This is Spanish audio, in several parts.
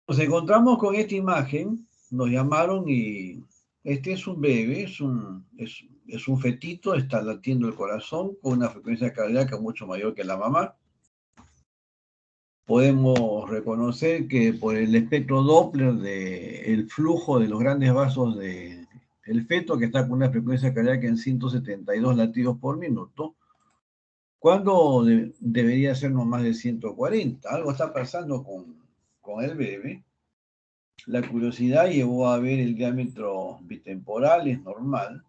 Nos encontramos con esta imagen, nos llamaron y este es un bebé, es un fetito, está latiendo el corazón con una frecuencia cardíaca mucho mayor que la mamá. Podemos reconocer que por el espectro Doppler del flujo de los grandes vasos del feto, que está con una frecuencia cardíaca en 172 latidos por minuto, cuando debería ser no más de 140. Algo está pasando con el bebé. La curiosidad llevó a ver el diámetro bitemporal, es normal.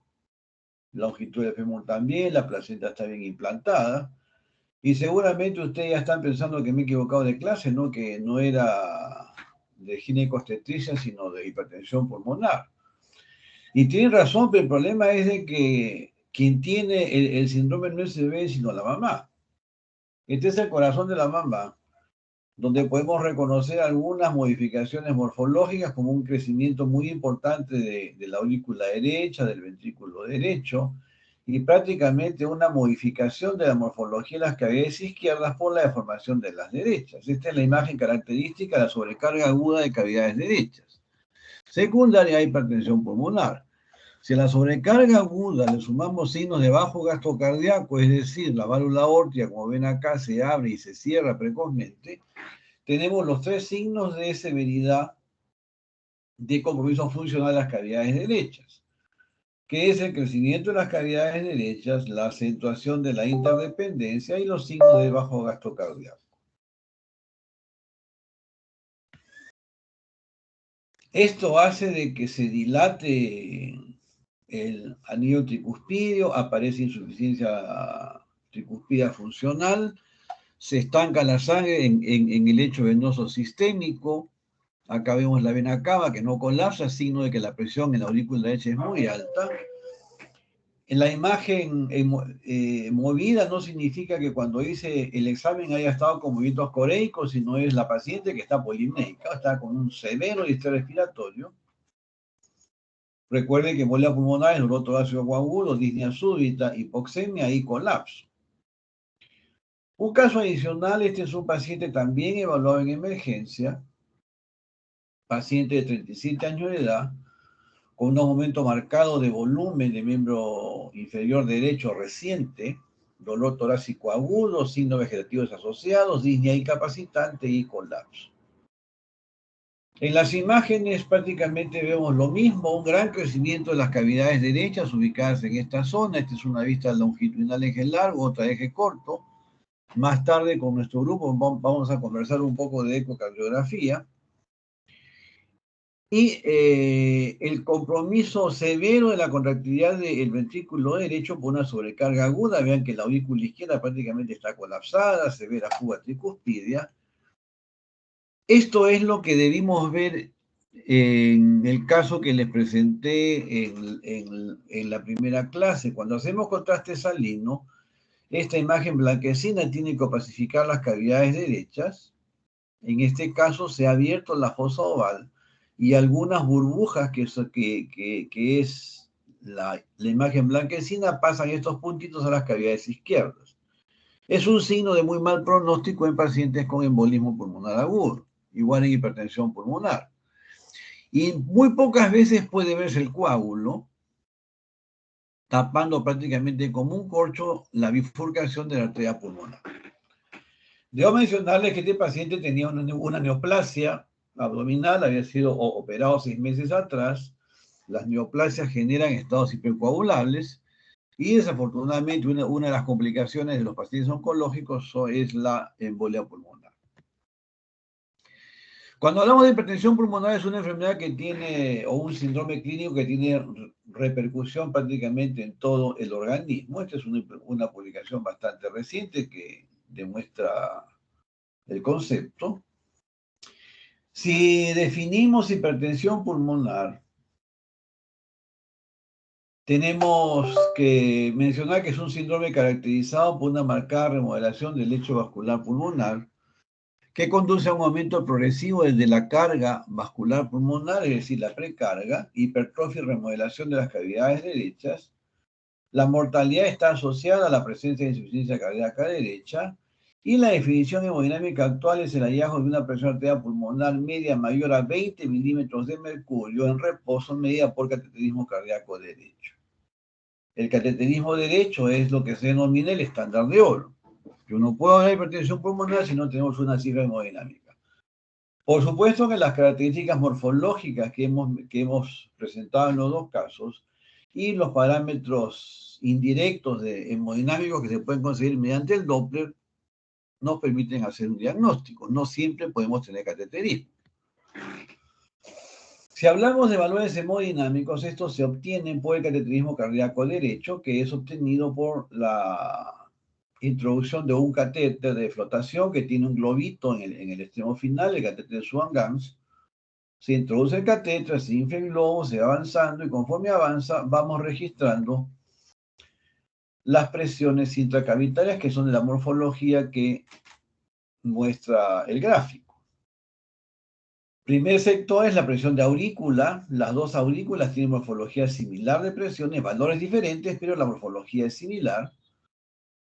La longitud del fémur también, la placenta está bien implantada. Y seguramente ustedes ya están pensando que me he equivocado de clase, ¿no? Que no era de ginecostetricia, sino de hipertensión pulmonar. Y tienen razón, pero el problema es de que quien tiene el síndrome no es el bebé, sino la mamá. Este es el corazón de la mamá, donde podemos reconocer algunas modificaciones morfológicas como un crecimiento muy importante de la aurícula derecha, del ventrículo derecho, y prácticamente una modificación de la morfología de las cavidades izquierdas por la deformación de las derechas. Esta es la imagen característica de la sobrecarga aguda de cavidades derechas. Secundaria a hipertensión pulmonar. Si a la sobrecarga aguda le sumamos signos de bajo gasto cardíaco, es decir, la válvula aórtica, como ven acá, se abre y se cierra precozmente, tenemos los tres signos de severidad de compromiso funcional de las cavidades derechas, que es el crecimiento de las cavidades derechas, la acentuación de la interdependencia y los signos de bajo gasto cardíaco. Esto hace de que se dilate el anillo tricuspidio, aparece insuficiencia tricuspidia funcional, se estanca la sangre en el lecho venoso sistémico. Acá vemos la vena cava que no colapsa, signo de que la presión en la aurícula derecha es muy alta. En la imagen movida no significa que cuando hice el examen haya estado con movimientos coreicos, sino es la paciente que está polimnéica, está con un severo distrés respiratorio. Recuerden que embolia pulmonar, dolor torácico agudo, disnea súbita, hipoxemia y colapso. Un caso adicional, este es un paciente también evaluado en emergencia, paciente de 37 años de edad, con un aumento marcado de volumen de miembro inferior derecho reciente, dolor torácico agudo, signos vegetativos asociados, disnea incapacitante y colapso. En las imágenes prácticamente vemos lo mismo, un gran crecimiento de las cavidades derechas ubicadas en esta zona. Esta es una vista longitudinal eje largo, otra eje corto. Más tarde con nuestro grupo vamos a conversar un poco de ecocardiografía. Y el compromiso severo de la contractilidad del ventrículo derecho por una sobrecarga aguda. Vean que la aurícula izquierda prácticamente está colapsada, severa fuga tricuspidia. Esto es lo que debimos ver en el caso que les presenté en la primera clase. Cuando hacemos contraste salino, esta imagen blanquecina tiene que opacificar las cavidades derechas. En este caso se ha abierto la fosa oval y algunas burbujas que es la imagen blanquecina pasan estos puntitos a las cavidades izquierdas. Es un signo de muy mal pronóstico en pacientes con embolismo pulmonar agudo, igual en hipertensión pulmonar. Y muy pocas veces puede verse el coágulo, tapando prácticamente como un corcho la bifurcación de la arteria pulmonar. Debo mencionarles que este paciente tenía una neoplasia abdominal, había sido operado 6 meses atrás. Las neoplasias generan estados hipercoagulables y desafortunadamente una de las complicaciones de los pacientes oncológicos es la embolia pulmonar. Cuando hablamos de hipertensión pulmonar es una enfermedad que tiene, o un síndrome clínico que tiene repercusión prácticamente en todo el organismo. Esta es una publicación bastante reciente que demuestra el concepto. Si definimos hipertensión pulmonar, tenemos que mencionar que es un síndrome caracterizado por una marcada remodelación del lecho vascular pulmonar que conduce a un aumento progresivo desde la carga vascular pulmonar, es decir, la precarga, hipertrofia y remodelación de las cavidades derechas. La mortalidad está asociada a la presencia de insuficiencia cardíaca derecha Y la definición hemodinámica actual es el hallazgo de una presión arterial pulmonar media mayor a 20 milímetros de mercurio en reposo medida por cateterismo cardíaco derecho. El cateterismo derecho es lo que se denomina el estándar de oro. Yo no puedo hablar de hipertensión pulmonar si no tenemos una cifra hemodinámica. Por supuesto que las características morfológicas que hemos presentado en los dos casos y los parámetros indirectos de hemodinámicos que se pueden conseguir mediante el Doppler nos permiten hacer un diagnóstico. No siempre podemos tener cateterismo. Si hablamos de valores hemodinámicos, estos se obtienen por el cateterismo cardíaco derecho, que es obtenido por la introducción de un catéter de flotación que tiene un globito en el extremo final, el catéter de Swan-Ganz. Se introduce el catéter, se infla el globo, se va avanzando y conforme avanza vamos registrando las presiones intracavitarias que son de la morfología que muestra el gráfico. Primer sector es la presión de aurícula. Las dos aurículas tienen morfología similar de presiones, valores diferentes, pero la morfología es similar.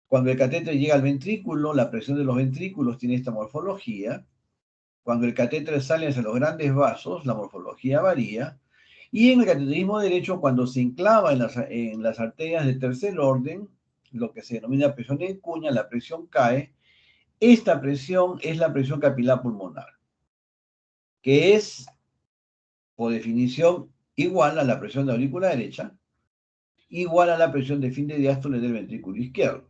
Cuando el catéter llega al ventrículo, la presión de los ventrículos tiene esta morfología. Cuando el catéter sale hacia los grandes vasos, la morfología varía. Y en el cateterismo derecho, cuando se enclava en las arterias de tercer orden, lo que se denomina presión en cuña, la presión cae. Esta presión es la presión capilar pulmonar, que es, por definición, igual a la presión de aurícula derecha, igual a la presión de fin de diástole del ventrículo izquierdo.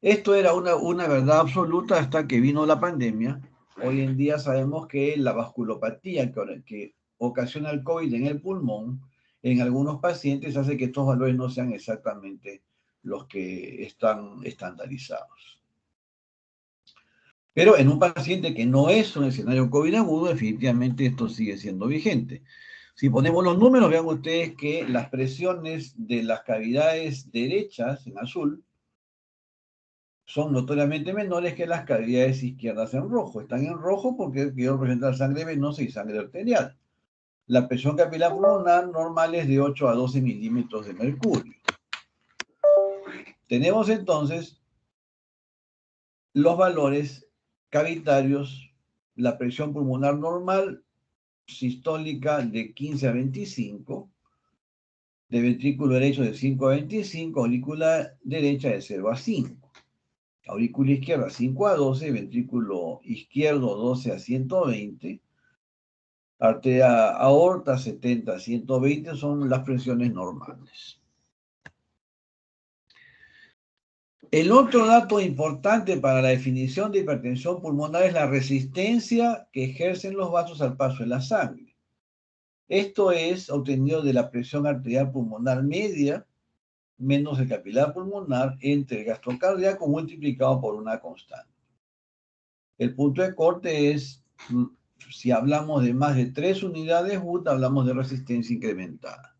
Esto era una verdad absoluta hasta que vino la pandemia. Hoy en día sabemos que la vasculopatía que ocasiona el COVID en el pulmón, en algunos pacientes, hace que estos valores no sean exactamente los que están estandarizados. Pero en un paciente que no es un escenario COVID agudo, definitivamente esto sigue siendo vigente. Si ponemos los números, vean ustedes que las presiones de las cavidades derechas, en azul, son notoriamente menores que las cavidades izquierdas en rojo. Están en rojo porque quiero representar sangre venosa y sangre arterial. La presión capilar pulmonar normal es de 8 a 12 milímetros de mercurio. Tenemos entonces los valores cavitarios, la presión pulmonar normal, sistólica de 15 a 25, de ventrículo derecho de 5 a 25, aurícula derecha de 0 a 5. Aurícula izquierda 5 a 12, ventrículo izquierdo 12 a 120, arteria aorta 70 a 120 son las presiones normales. El otro dato importante para la definición de hipertensión pulmonar es la resistencia que ejercen los vasos al paso de la sangre. Esto es obtenido de la presión arterial pulmonar media menos el capilar pulmonar entre el gasto cardíaco multiplicado por una constante. El punto de corte es, si hablamos de más de 3 unidades Wood, hablamos de resistencia incrementada.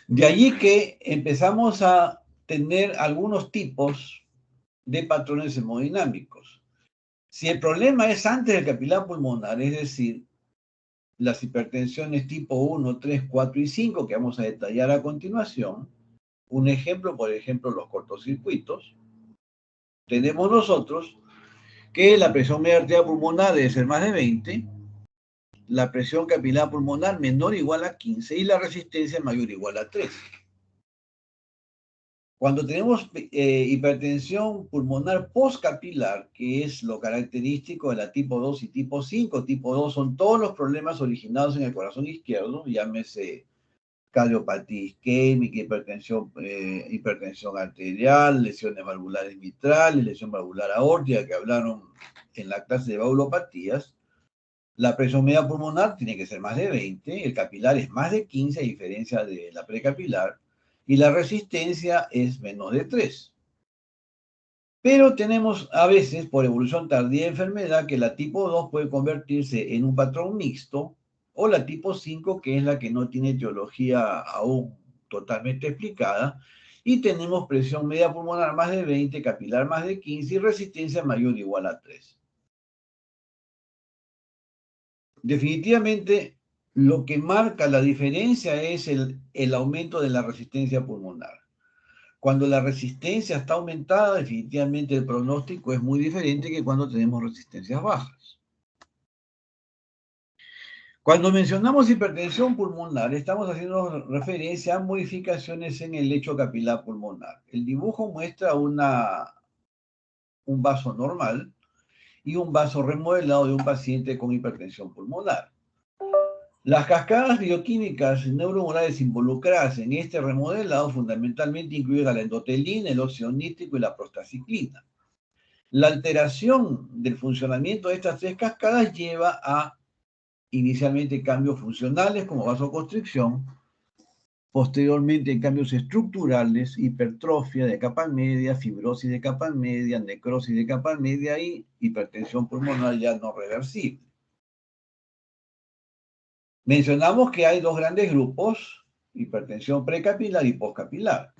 De allí que empezamos a tener algunos tipos de patrones hemodinámicos. Si el problema es antes del capilar pulmonar, es decir, las hipertensiones tipo 1, 3, 4 y 5 que vamos a detallar a continuación, un ejemplo, por ejemplo, los cortocircuitos, tenemos nosotros que la presión media arterial pulmonar debe ser más de 20, la presión capilar pulmonar menor o igual a 15 y la resistencia mayor o igual a 3. Cuando tenemos hipertensión pulmonar postcapilar, que es lo característico de la tipo 2 y tipo 5, tipo 2 son todos los problemas originados en el corazón izquierdo, llámese cardiopatía isquémica, hipertensión arterial, lesiones valvulares mitrales, lesión valvular aórtica, que hablaron en la clase de valvulopatías. La presión media pulmonar tiene que ser más de 20, el capilar es más de 15, a diferencia de la precapilar, y la resistencia es menos de 3. Pero tenemos a veces, por evolución tardía de enfermedad, que la tipo 2 puede convertirse en un patrón mixto, o la tipo 5, que es la que no tiene etiología aún totalmente explicada, y tenemos presión media pulmonar más de 20, capilar más de 15 y resistencia mayor o igual a 3. Definitivamente, lo que marca la diferencia es el aumento de la resistencia pulmonar. Cuando la resistencia está aumentada, definitivamente el pronóstico es muy diferente que cuando tenemos resistencias bajas. Cuando mencionamos hipertensión pulmonar, estamos haciendo referencia a modificaciones en el lecho capilar pulmonar. El dibujo muestra un vaso normal y un vaso remodelado de un paciente con hipertensión pulmonar. Las cascadas bioquímicas neuromorales involucradas en este remodelado fundamentalmente incluyen a la endotelina, el óxido nítrico y la prostaciclina. La alteración del funcionamiento de estas tres cascadas lleva a inicialmente cambios funcionales como vasoconstricción, posteriormente cambios estructurales, hipertrofia de capa media, fibrosis de capa media, necrosis de capa media y hipertensión pulmonar ya no reversible. Mencionamos que hay dos grandes grupos, hipertensión precapilar y postcapilar.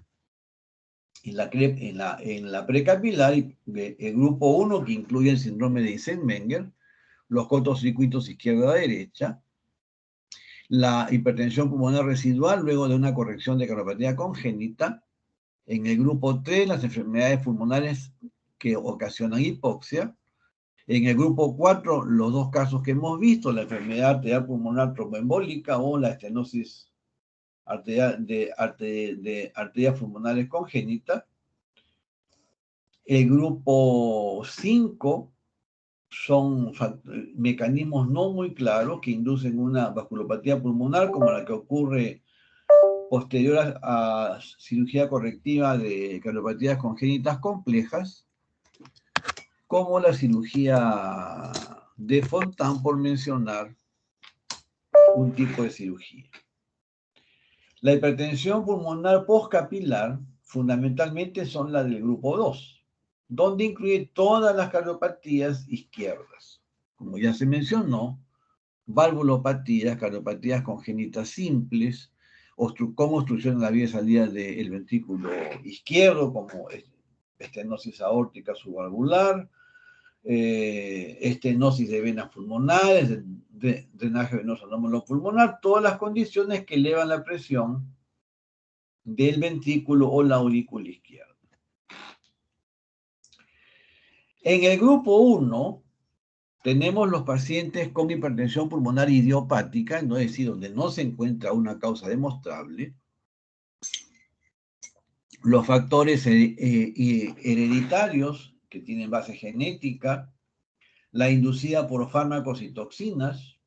En la precapilar, el grupo 1, que incluye el síndrome de Eisenmenger, los cortocircuitos izquierda-derecha, la hipertensión pulmonar residual luego de una corrección de cardiopatía congénita. En el grupo 3, las enfermedades pulmonares que ocasionan hipoxia. En el grupo 4, los dos casos que hemos visto, la enfermedad arterial pulmonar tromboembólica o la estenosis de arterias pulmonares congénita. El grupo 5 son mecanismos no muy claros que inducen una vasculopatía pulmonar, como la que ocurre posterior a cirugía correctiva de cardiopatías congénitas complejas, como la cirugía de Fontan, por mencionar un tipo de cirugía. La hipertensión pulmonar postcapilar fundamentalmente son las del grupo 2, donde incluye todas las cardiopatías izquierdas. Como ya se mencionó, valvulopatías, cardiopatías congénitas simples, como obstrucción de la vía de salida del ventrículo izquierdo, como estenosis aórtica subvalvular, estenosis de venas pulmonares, drenaje venoso anómalo pulmonar, todas las condiciones que elevan la presión del ventrículo o la aurícula izquierda. En el grupo 1 tenemos los pacientes con hipertensión pulmonar idiopática, es decir, donde no se encuentra una causa demostrable. Los factores hereditarios que tienen base genética, la inducida por fármacos y toxinas,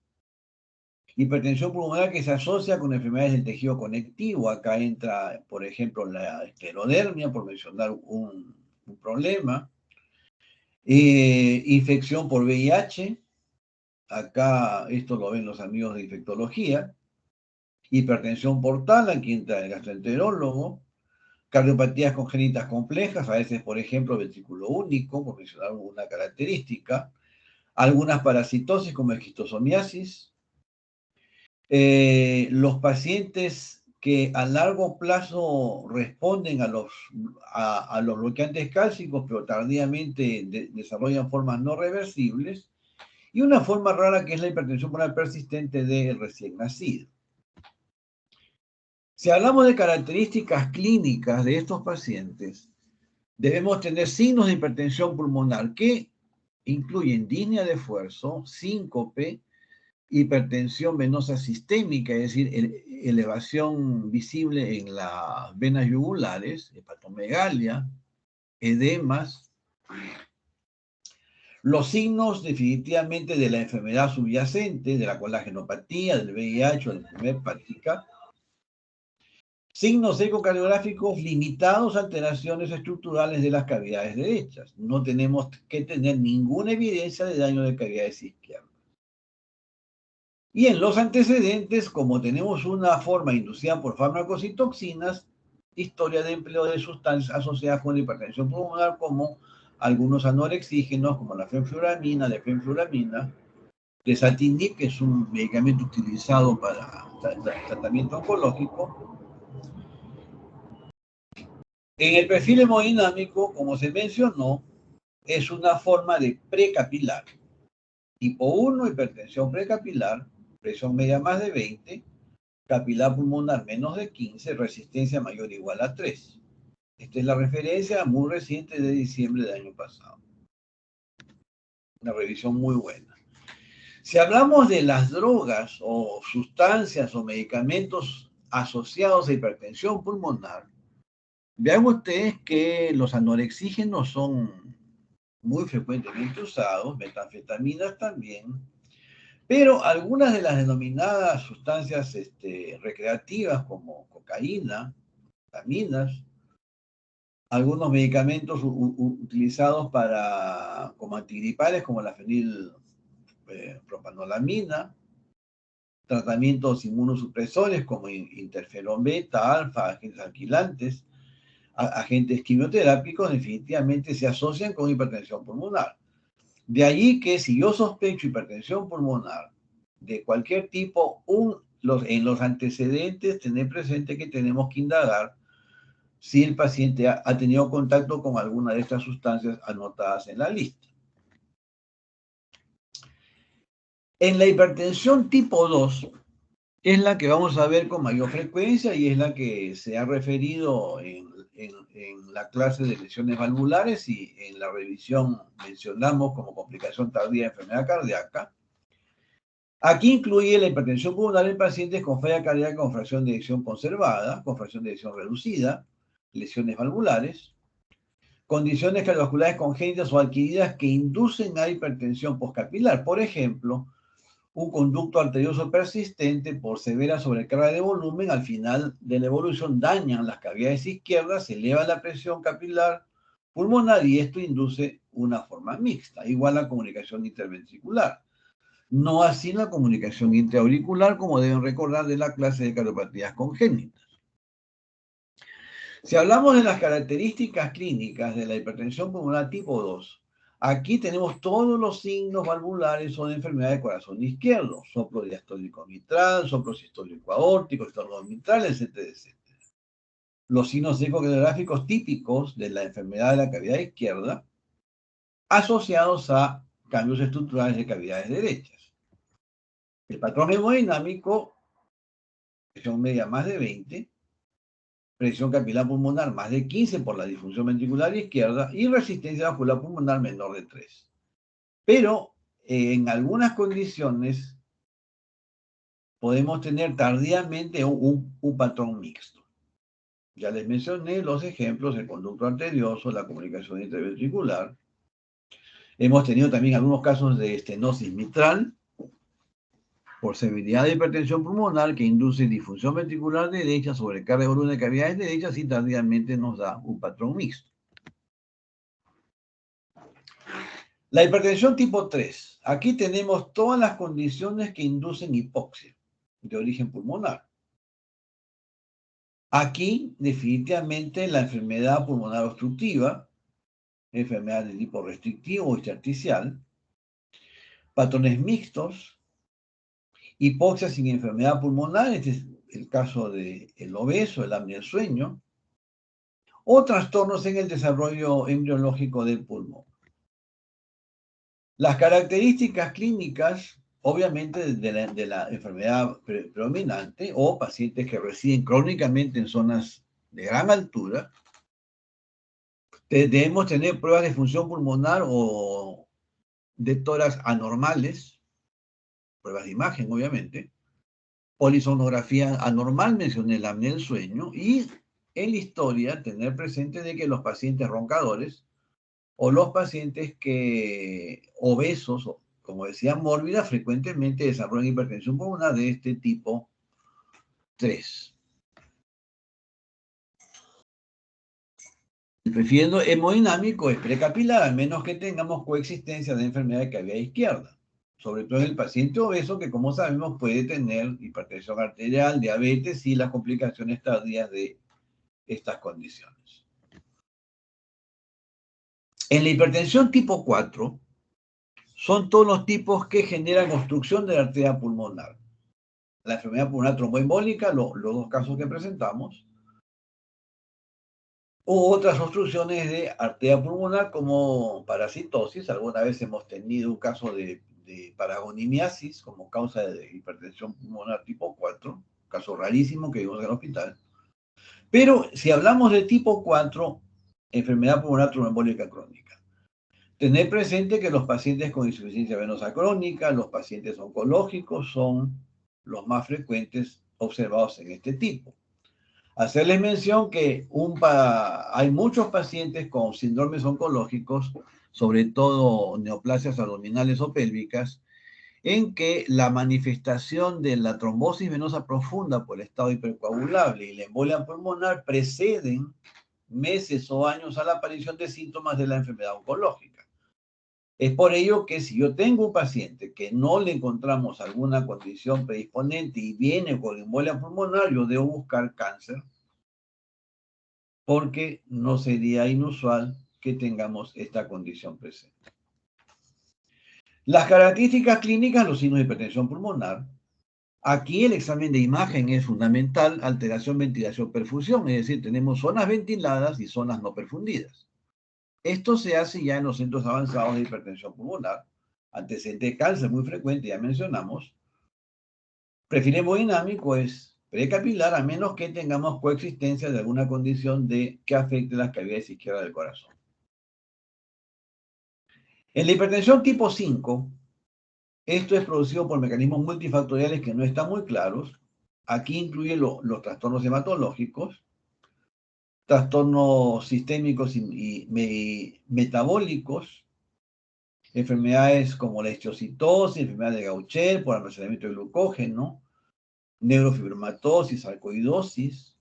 hipertensión pulmonar que se asocia con enfermedades del tejido conectivo. Acá entra, por ejemplo, la esclerodermia, por mencionar un problema. Infección por VIH. Acá esto lo ven los amigos de infectología. Hipertensión portal, aquí entra el gastroenterólogo. Cardiopatías congénitas complejas, a veces, por ejemplo, ventrículo único, por mencionar una característica. Algunas parasitosis como esquistosomiasis. Los pacientes que a largo plazo responden a los bloqueantes cálcicos, pero tardíamente desarrollan formas no reversibles. Y una forma rara que es la hipertensión pulmonar persistente del recién nacido. Si hablamos de características clínicas de estos pacientes, debemos tener signos de hipertensión pulmonar que incluyen disnea de esfuerzo, síncope, hipertensión venosa sistémica, es decir, elevación visible en las venas yugulares, hepatomegalia, edemas. Los signos definitivamente de la enfermedad subyacente, de la colagenopatía, del VIH o de la enfermedad hepática. Signos ecocardiográficos limitados a alteraciones estructurales de las cavidades derechas. No tenemos que tener ninguna evidencia de daño de cavidades izquierdas. Y en los antecedentes, como tenemos una forma inducida por fármacos y toxinas, historia de empleo de sustancias asociadas con la hipertensión pulmonar, como algunos anorexígenos, como la fenfluramina, desatinib, que es un medicamento utilizado para tratamiento oncológico. En el perfil hemodinámico, como se mencionó, es una forma de precapilar. Tipo 1, hipertensión precapilar, presión media más de 20, capilar pulmonar menos de 15, resistencia mayor o igual a 3. Esta es la referencia muy reciente de diciembre del año pasado. Una revisión muy buena. Si hablamos de las drogas o sustancias o medicamentos asociados a hipertensión pulmonar, vean ustedes que los anorexígenos son muy frecuentemente usados, metanfetaminas también, pero algunas de las denominadas sustancias recreativas como cocaína, vitaminas, algunos medicamentos utilizados como antigripales como la fenilpropanolamina, tratamientos inmunosupresores como interferón beta, alfa, agentes alquilantes, agentes quimioterápicos, definitivamente se asocian con hipertensión pulmonar. De allí que si yo sospecho hipertensión pulmonar de cualquier tipo, en los antecedentes tener presente que tenemos que indagar si el paciente ha tenido contacto con alguna de estas sustancias anotadas en la lista. En la hipertensión tipo 2 es la que vamos a ver con mayor frecuencia y es la que se ha referido en la clase de lesiones valvulares y en la revisión mencionamos como complicación tardía de enfermedad cardíaca. Aquí incluye la hipertensión pulmonar en pacientes con falla cardíaca con fracción de eyección conservada, con fracción de eyección reducida, lesiones valvulares, condiciones cardiovasculares congénitas o adquiridas que inducen a hipertensión postcapilar. Por ejemplo, un conducto arterioso persistente por severa sobrecarga de volumen, al final de la evolución dañan las cavidades izquierdas, se eleva la presión capilar pulmonar y esto induce una forma mixta, igual a comunicación interventricular. No así la comunicación intraauricular, como deben recordar de la clase de cardiopatías congénitas. Si hablamos de las características clínicas de la hipertensión pulmonar tipo 2, aquí tenemos todos los signos valvulares o de enfermedad de corazón izquierdo, soplo diastólico mitral, soplo sistólico aórtico, estornudo mitral, etcétera, etcétera. Los signos ecográficos típicos de la enfermedad de la cavidad izquierda asociados a cambios estructurales de cavidades derechas. El patrón hemodinámico, presión media más de 20, presión capilar pulmonar más de 15 por la disfunción ventricular izquierda y resistencia vascular pulmonar menor de 3. Pero en algunas condiciones podemos tener tardíamente un patrón mixto. Ya les mencioné los ejemplos, el conducto arterioso, la comunicación interventricular. Hemos tenido también algunos casos de estenosis mitral por severidad de hipertensión pulmonar que induce disfunción ventricular derecha, sobrecarga de volumen de cavidades derechas y tardíamente nos da un patrón mixto. La hipertensión tipo 3. Aquí tenemos todas las condiciones que inducen hipoxia de origen pulmonar. Aquí, definitivamente, la enfermedad pulmonar obstructiva, enfermedad de tipo restrictivo o intersticial, patrones mixtos, hipoxia sin enfermedad pulmonar, este es el caso del obeso, el apnea del sueño, o trastornos en el desarrollo embriológico del pulmón. Las características clínicas, obviamente, de la enfermedad predominante o pacientes que residen crónicamente en zonas de gran altura, debemos tener pruebas de función pulmonar o de tórax anormales, pruebas de imagen, obviamente, polisonografía anormal, mencioné el apnea del sueño, y en la historia tener presente de que los pacientes roncadores o los pacientes obesos, como decía, mórbida, frecuentemente desarrollan hipertensión pulmonar de este tipo 3. El perfil hemodinámico es precapilar, a menos que tengamos coexistencia de enfermedad de cavidad izquierda, sobre todo en el paciente obeso, que como sabemos puede tener hipertensión arterial, diabetes y las complicaciones tardías de estas condiciones. En la hipertensión tipo 4, son todos los tipos que generan obstrucción de la arteria pulmonar. La enfermedad pulmonar tromboembólica, los dos casos que presentamos, u otras obstrucciones de arteria pulmonar como parasitosis. Alguna vez hemos tenido un caso de paragonimiasis como causa de hipertensión pulmonar tipo 4, caso rarísimo que vimos en el hospital. Pero si hablamos de tipo 4, enfermedad pulmonar tromboembólica crónica, tener presente que los pacientes con insuficiencia venosa crónica, los pacientes oncológicos son los más frecuentes observados en este tipo. Hacerles mención que hay muchos pacientes con síndromes oncológicos, sobre todo neoplasias abdominales o pélvicas, en que la manifestación de la trombosis venosa profunda por el estado hipercoagulable y la embolia pulmonar preceden meses o años a la aparición de síntomas de la enfermedad oncológica. Es por ello que si yo tengo un paciente que no le encontramos alguna condición predisponente y viene con embolia pulmonar, yo debo buscar cáncer, porque no sería inusual que tengamos esta condición presente. Las características clínicas, los signos de hipertensión pulmonar. Aquí el examen de imagen es fundamental, alteración, ventilación, perfusión, es decir, tenemos zonas ventiladas y zonas no perfundidas. Esto se hace ya en los centros avanzados de hipertensión pulmonar. Antecedente de cáncer muy frecuente, ya mencionamos. Perfil hemodinámico es precapilar, a menos que tengamos coexistencia de alguna condición que afecte las cavidades izquierdas del corazón. En la hipertensión tipo 5, esto es producido por mecanismos multifactoriales que no están muy claros. Aquí incluye los trastornos hematológicos, trastornos sistémicos y metabólicos, enfermedades como la histiocytosis, enfermedad de Gaucher por almacenamiento de glucógeno, neurofibromatosis, sarcoidosis,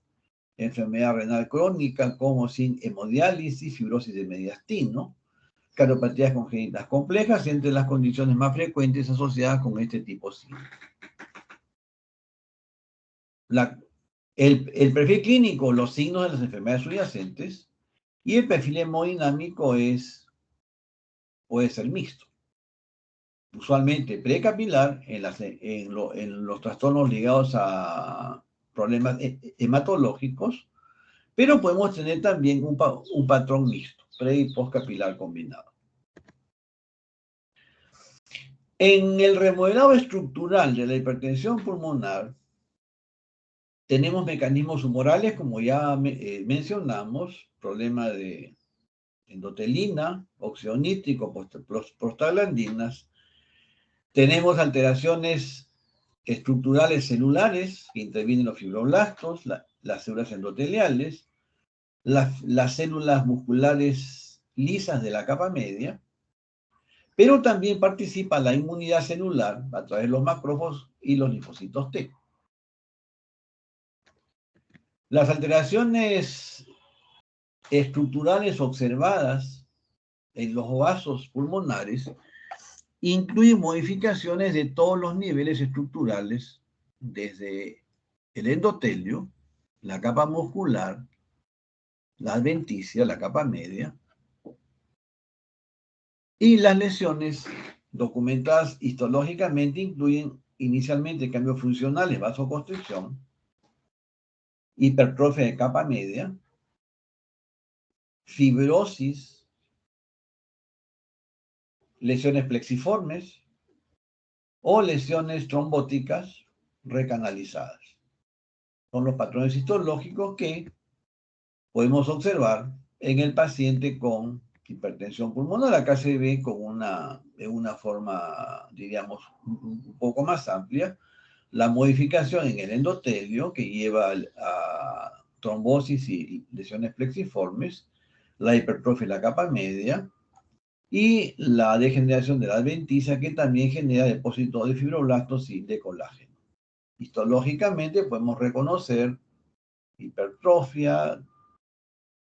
enfermedad renal crónica como sin hemodiálisis, fibrosis de mediastino, cardiopatías congénitas complejas, entre las condiciones más frecuentes asociadas con este tipo 5. El perfil clínico, los signos de las enfermedades subyacentes, y el perfil hemodinámico puede ser mixto. Usualmente precapilar en los trastornos ligados a problemas hematológicos, pero podemos tener también un patrón mixto, pre y postcapilar combinado. En el remodelado estructural de la hipertensión pulmonar, tenemos mecanismos humorales, como ya mencionamos, problema de endotelina, óxido nítrico, prostaglandinas. Tenemos alteraciones estructurales celulares que intervienen los fibroblastos, las células endoteliales, las células musculares lisas de la capa media, pero también participa la inmunidad celular a través de los macrófagos y los linfocitos T. Las alteraciones estructurales observadas en los vasos pulmonares incluyen modificaciones de todos los niveles estructurales, desde el endotelio, la capa muscular, la adventicia, la capa media, y las lesiones documentadas histológicamente incluyen inicialmente cambios funcionales, vasoconstricción, hipertrofia de capa media, fibrosis, lesiones plexiformes o lesiones trombóticas recanalizadas. Son los patrones histológicos que podemos observar en el paciente con hipertensión pulmonar. Acá se ve de una forma, diríamos, un poco más amplia, la modificación en el endotelio que lleva a trombosis y lesiones plexiformes, la hipertrofia de la capa media y la degeneración de la adventicia, que también genera depósitos de fibroblastos y de colágeno. Histológicamente podemos reconocer hipertrofia,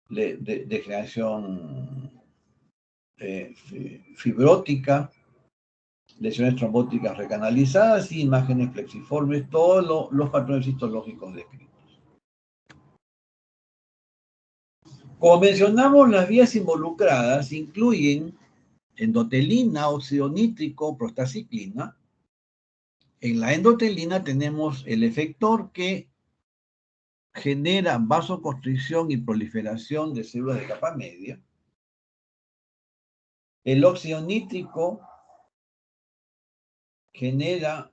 degeneración fibrótica, lesiones trombóticas recanalizadas y imágenes plexiformes, todos los patrones histológicos descritos. Como mencionamos, las vías involucradas incluyen endotelina, óxido nítrico, prostaciclina. En la endotelina tenemos el efector que genera vasoconstricción y proliferación de células de capa media. El óxido nítrico genera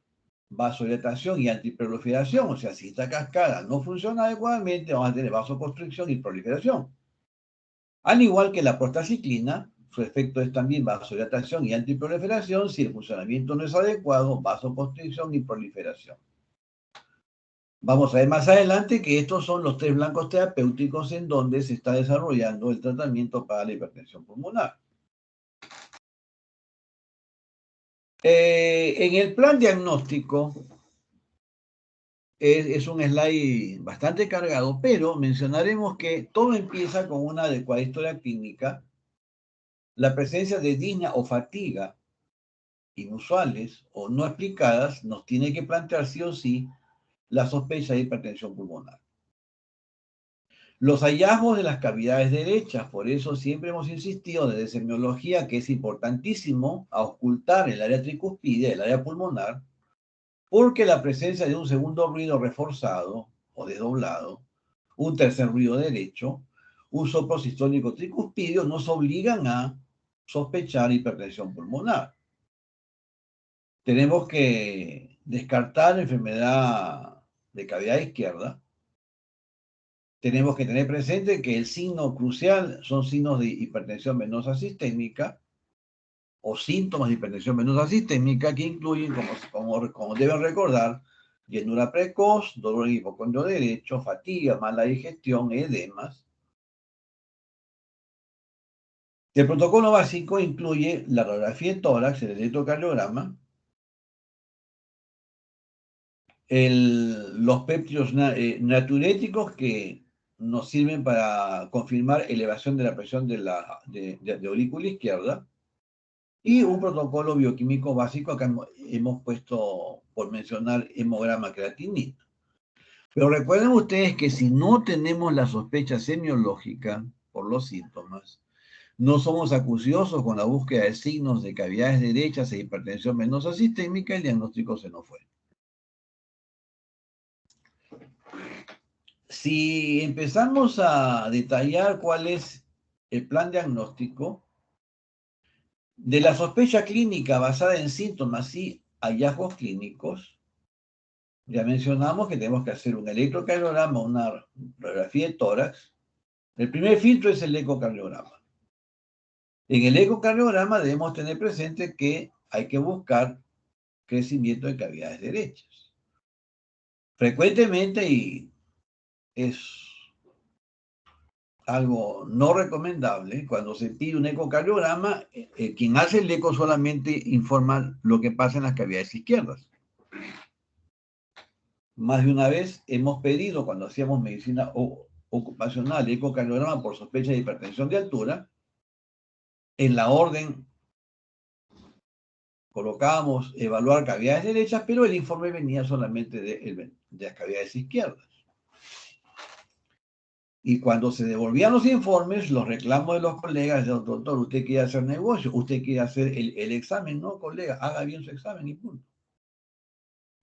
vasodilatación y antiproliferación. O sea, si esta cascada no funciona adecuadamente, vamos a tener vasoconstricción y proliferación. Al igual que la prostaciclina, su efecto es también vasodilatación y antiproliferación. Si el funcionamiento no es adecuado, vasoconstricción y proliferación. Vamos a ver más adelante que estos son los 3 blancos terapéuticos en donde se está desarrollando el tratamiento para la hipertensión pulmonar. En el plan diagnóstico es un slide bastante cargado, pero mencionaremos que todo empieza con una adecuada historia clínica, la presencia de disnea o fatiga inusuales o no explicadas nos tiene que plantear sí o sí la sospecha de hipertensión pulmonar. Los hallazgos de las cavidades derechas, por eso siempre hemos insistido desde semiología que es importantísimo auscultar el área tricuspidea, el área pulmonar, porque la presencia de un segundo ruido reforzado o desdoblado, un tercer ruido derecho, un soplo sistólico tricuspidio nos obligan a sospechar hipertensión pulmonar. Tenemos que descartar enfermedad de cavidad izquierda. Tenemos que tener presente que el signo crucial son signos de hipertensión venosa sistémica o síntomas de hipertensión venosa sistémica que incluyen, como deben recordar, llenura precoz, dolor en hipocondrio derecho, fatiga, mala digestión, edemas. El protocolo básico incluye la radiografía de tórax, el electrocardiograma, los péptidos natriuréticos que nos sirven para confirmar elevación de la presión de aurícula izquierda, y un protocolo bioquímico básico, acá hemos puesto por mencionar hemograma creatinina. Pero recuerden ustedes que si no tenemos la sospecha semiológica por los síntomas, no somos acuciosos con la búsqueda de signos de cavidades derechas e hipertensión venosa sistémica, el diagnóstico se nos fue. Si empezamos a detallar cuál es el plan diagnóstico, de la sospecha clínica basada en síntomas y hallazgos clínicos, ya mencionamos que tenemos que hacer un electrocardiograma, una radiografía de tórax. El primer filtro es el ecocardiograma. En el ecocardiograma debemos tener presente que hay que buscar crecimiento de cavidades derechas. Frecuentemente, y es algo no recomendable, cuando se pide un ecocardiograma, quien hace el eco solamente informa lo que pasa en las cavidades izquierdas. Más de una vez hemos pedido, cuando hacíamos medicina ocupacional, ecocardiograma por sospecha de hipertensión de altura, en la orden colocábamos evaluar cavidades derechas, pero el informe venía solamente de las cavidades izquierdas. Y cuando se devolvían los informes, los reclamos de los colegas, doctor, usted quiere hacer negocio, usted quiere hacer el examen, no, colega, haga bien su examen y punto.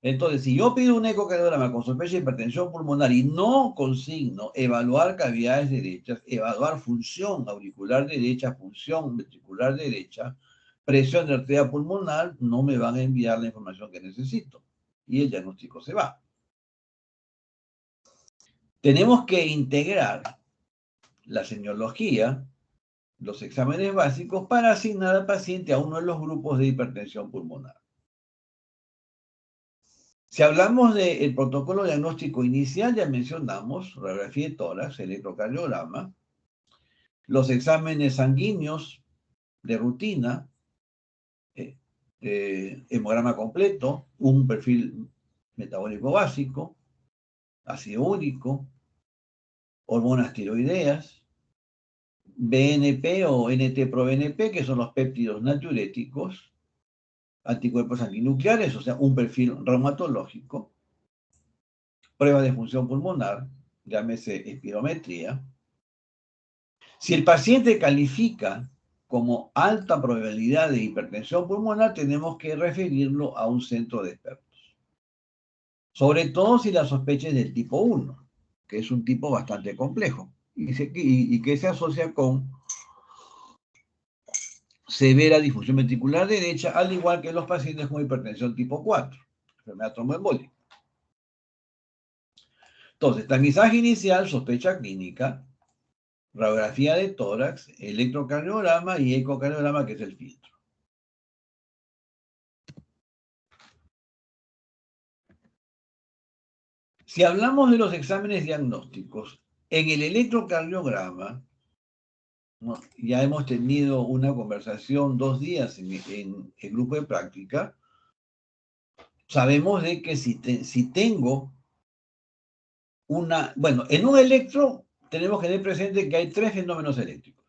Entonces, si yo pido un ecocardiograma con sospecha de hipertensión pulmonar y no consigno evaluar cavidades derechas, evaluar función auricular derecha, función ventricular derecha, presión de arteria pulmonar, no me van a enviar la información que necesito. Y el diagnóstico se va. Tenemos que integrar la semiología, los exámenes básicos, para asignar al paciente a uno de los grupos de hipertensión pulmonar. Si hablamos del protocolo diagnóstico inicial, ya mencionamos radiografía de tórax, electrocardiograma, los exámenes sanguíneos de rutina, hemograma completo, un perfil metabólico básico, ácido úrico, hormonas tiroideas, BNP o NT-proBNP, que son los péptidos natriuréticos, anticuerpos antinucleares, o sea, un perfil reumatológico, prueba de función pulmonar, llámese espirometría. Si el paciente califica como alta probabilidad de hipertensión pulmonar, tenemos que referirlo a un centro de expertos. Sobre todo si la sospecha es del tipo 1, que es un tipo bastante complejo y que se asocia con severa difusión ventricular derecha, al igual que los pacientes con hipertensión tipo 4, enfermedad tromboembólica. Entonces, tamizaje inicial, sospecha clínica, radiografía de tórax, electrocardiograma y ecocardiograma, que es el filtro. Si hablamos de los exámenes diagnósticos, en el electrocardiograma, ¿no? Ya hemos tenido una conversación 2 días en el grupo de práctica. Sabemos de que si tengo bueno, en un electro tenemos que tener presente que hay 3 fenómenos eléctricos.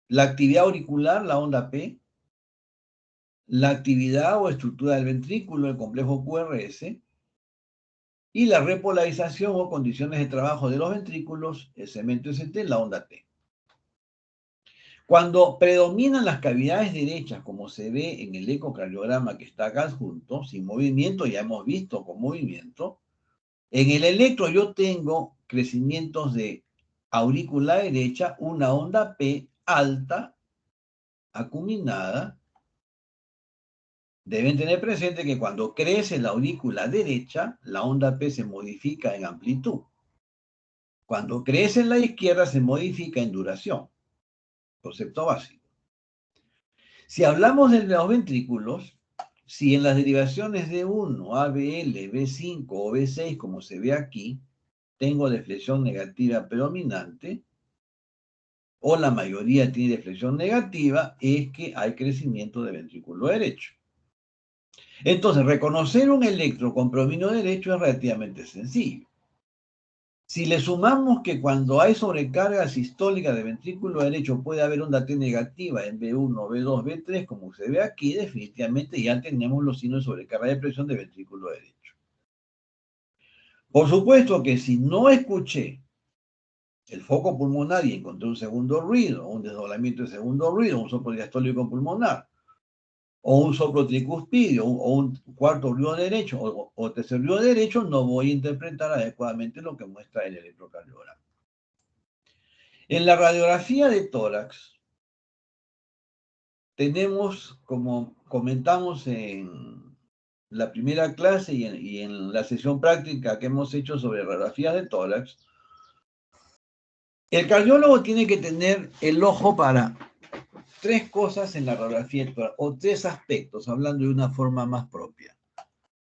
La actividad auricular, la onda P, la actividad o estructura del ventrículo, el complejo QRS, y la repolarización o condiciones de trabajo de los ventrículos, el cemento ST, la onda T. Cuando predominan las cavidades derechas, como se ve en el ecocardiograma que está acá adjunto, sin movimiento, ya hemos visto con movimiento, en el electro yo tengo crecimientos de aurícula derecha, una onda P alta, acuminada. Deben tener presente que cuando crece la aurícula derecha, la onda P se modifica en amplitud. Cuando crece en la izquierda, se modifica en duración. Concepto básico. Si hablamos de los ventrículos, si en las derivaciones de 1, ABL, B5 o B6, como se ve aquí, tengo deflexión negativa predominante, o la mayoría tiene deflexión negativa, es que hay crecimiento de ventrículo derecho. Entonces, reconocer un electro con predominio derecho es relativamente sencillo. Si le sumamos que cuando hay sobrecarga sistólica de ventrículo derecho puede haber onda T negativa en B1, B2, B3, como se ve aquí, definitivamente ya tenemos los signos de sobrecarga de presión de ventrículo derecho. Por supuesto que si no escuché el foco pulmonar y encontré un segundo ruido, un desdoblamiento de segundo ruido, un soplo diastólico pulmonar, o un soplo tricuspidio, o un cuarto ruido derecho, o tercer ruido derecho, no voy a interpretar adecuadamente lo que muestra el electrocardiograma. En la radiografía de tórax, tenemos, como comentamos en la primera clase y en la sesión práctica que hemos hecho sobre radiografía de tórax, el cardiólogo tiene que tener el ojo para 3 cosas en la radiografía de tórax, o 3 aspectos, hablando de una forma más propia.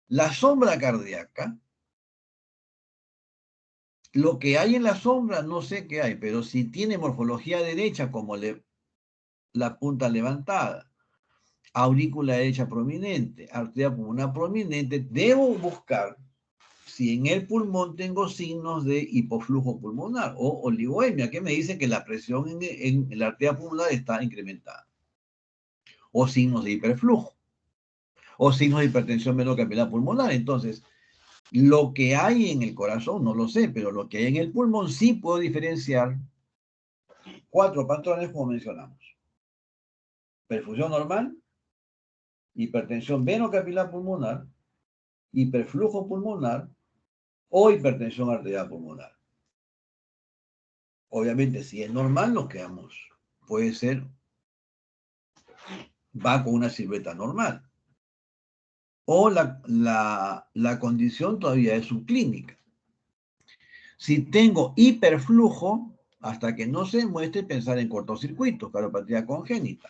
La sombra cardíaca, lo que hay en la sombra no sé qué hay, pero si tiene morfología derecha como la punta levantada, aurícula derecha prominente, arteria pulmonar prominente, debo buscar si en el pulmón tengo signos de hipoflujo pulmonar o oligoemia, que me dice que la presión en la arteria pulmonar está incrementada, o signos de hiperflujo, o signos de hipertensión venocapilar pulmonar. Entonces, lo que hay en el corazón no lo sé, pero lo que hay en el pulmón sí puedo diferenciar 4 patrones como mencionamos: perfusión normal, hipertensión venocapilar pulmonar, hiperflujo pulmonar o hipertensión arterial pulmonar. Obviamente, si es normal, nos quedamos. Puede ser, va con una silueta normal. O la condición todavía es subclínica. Si tengo hiperflujo, hasta que no se muestre, pensar en cortocircuitos, cardiopatía congénita.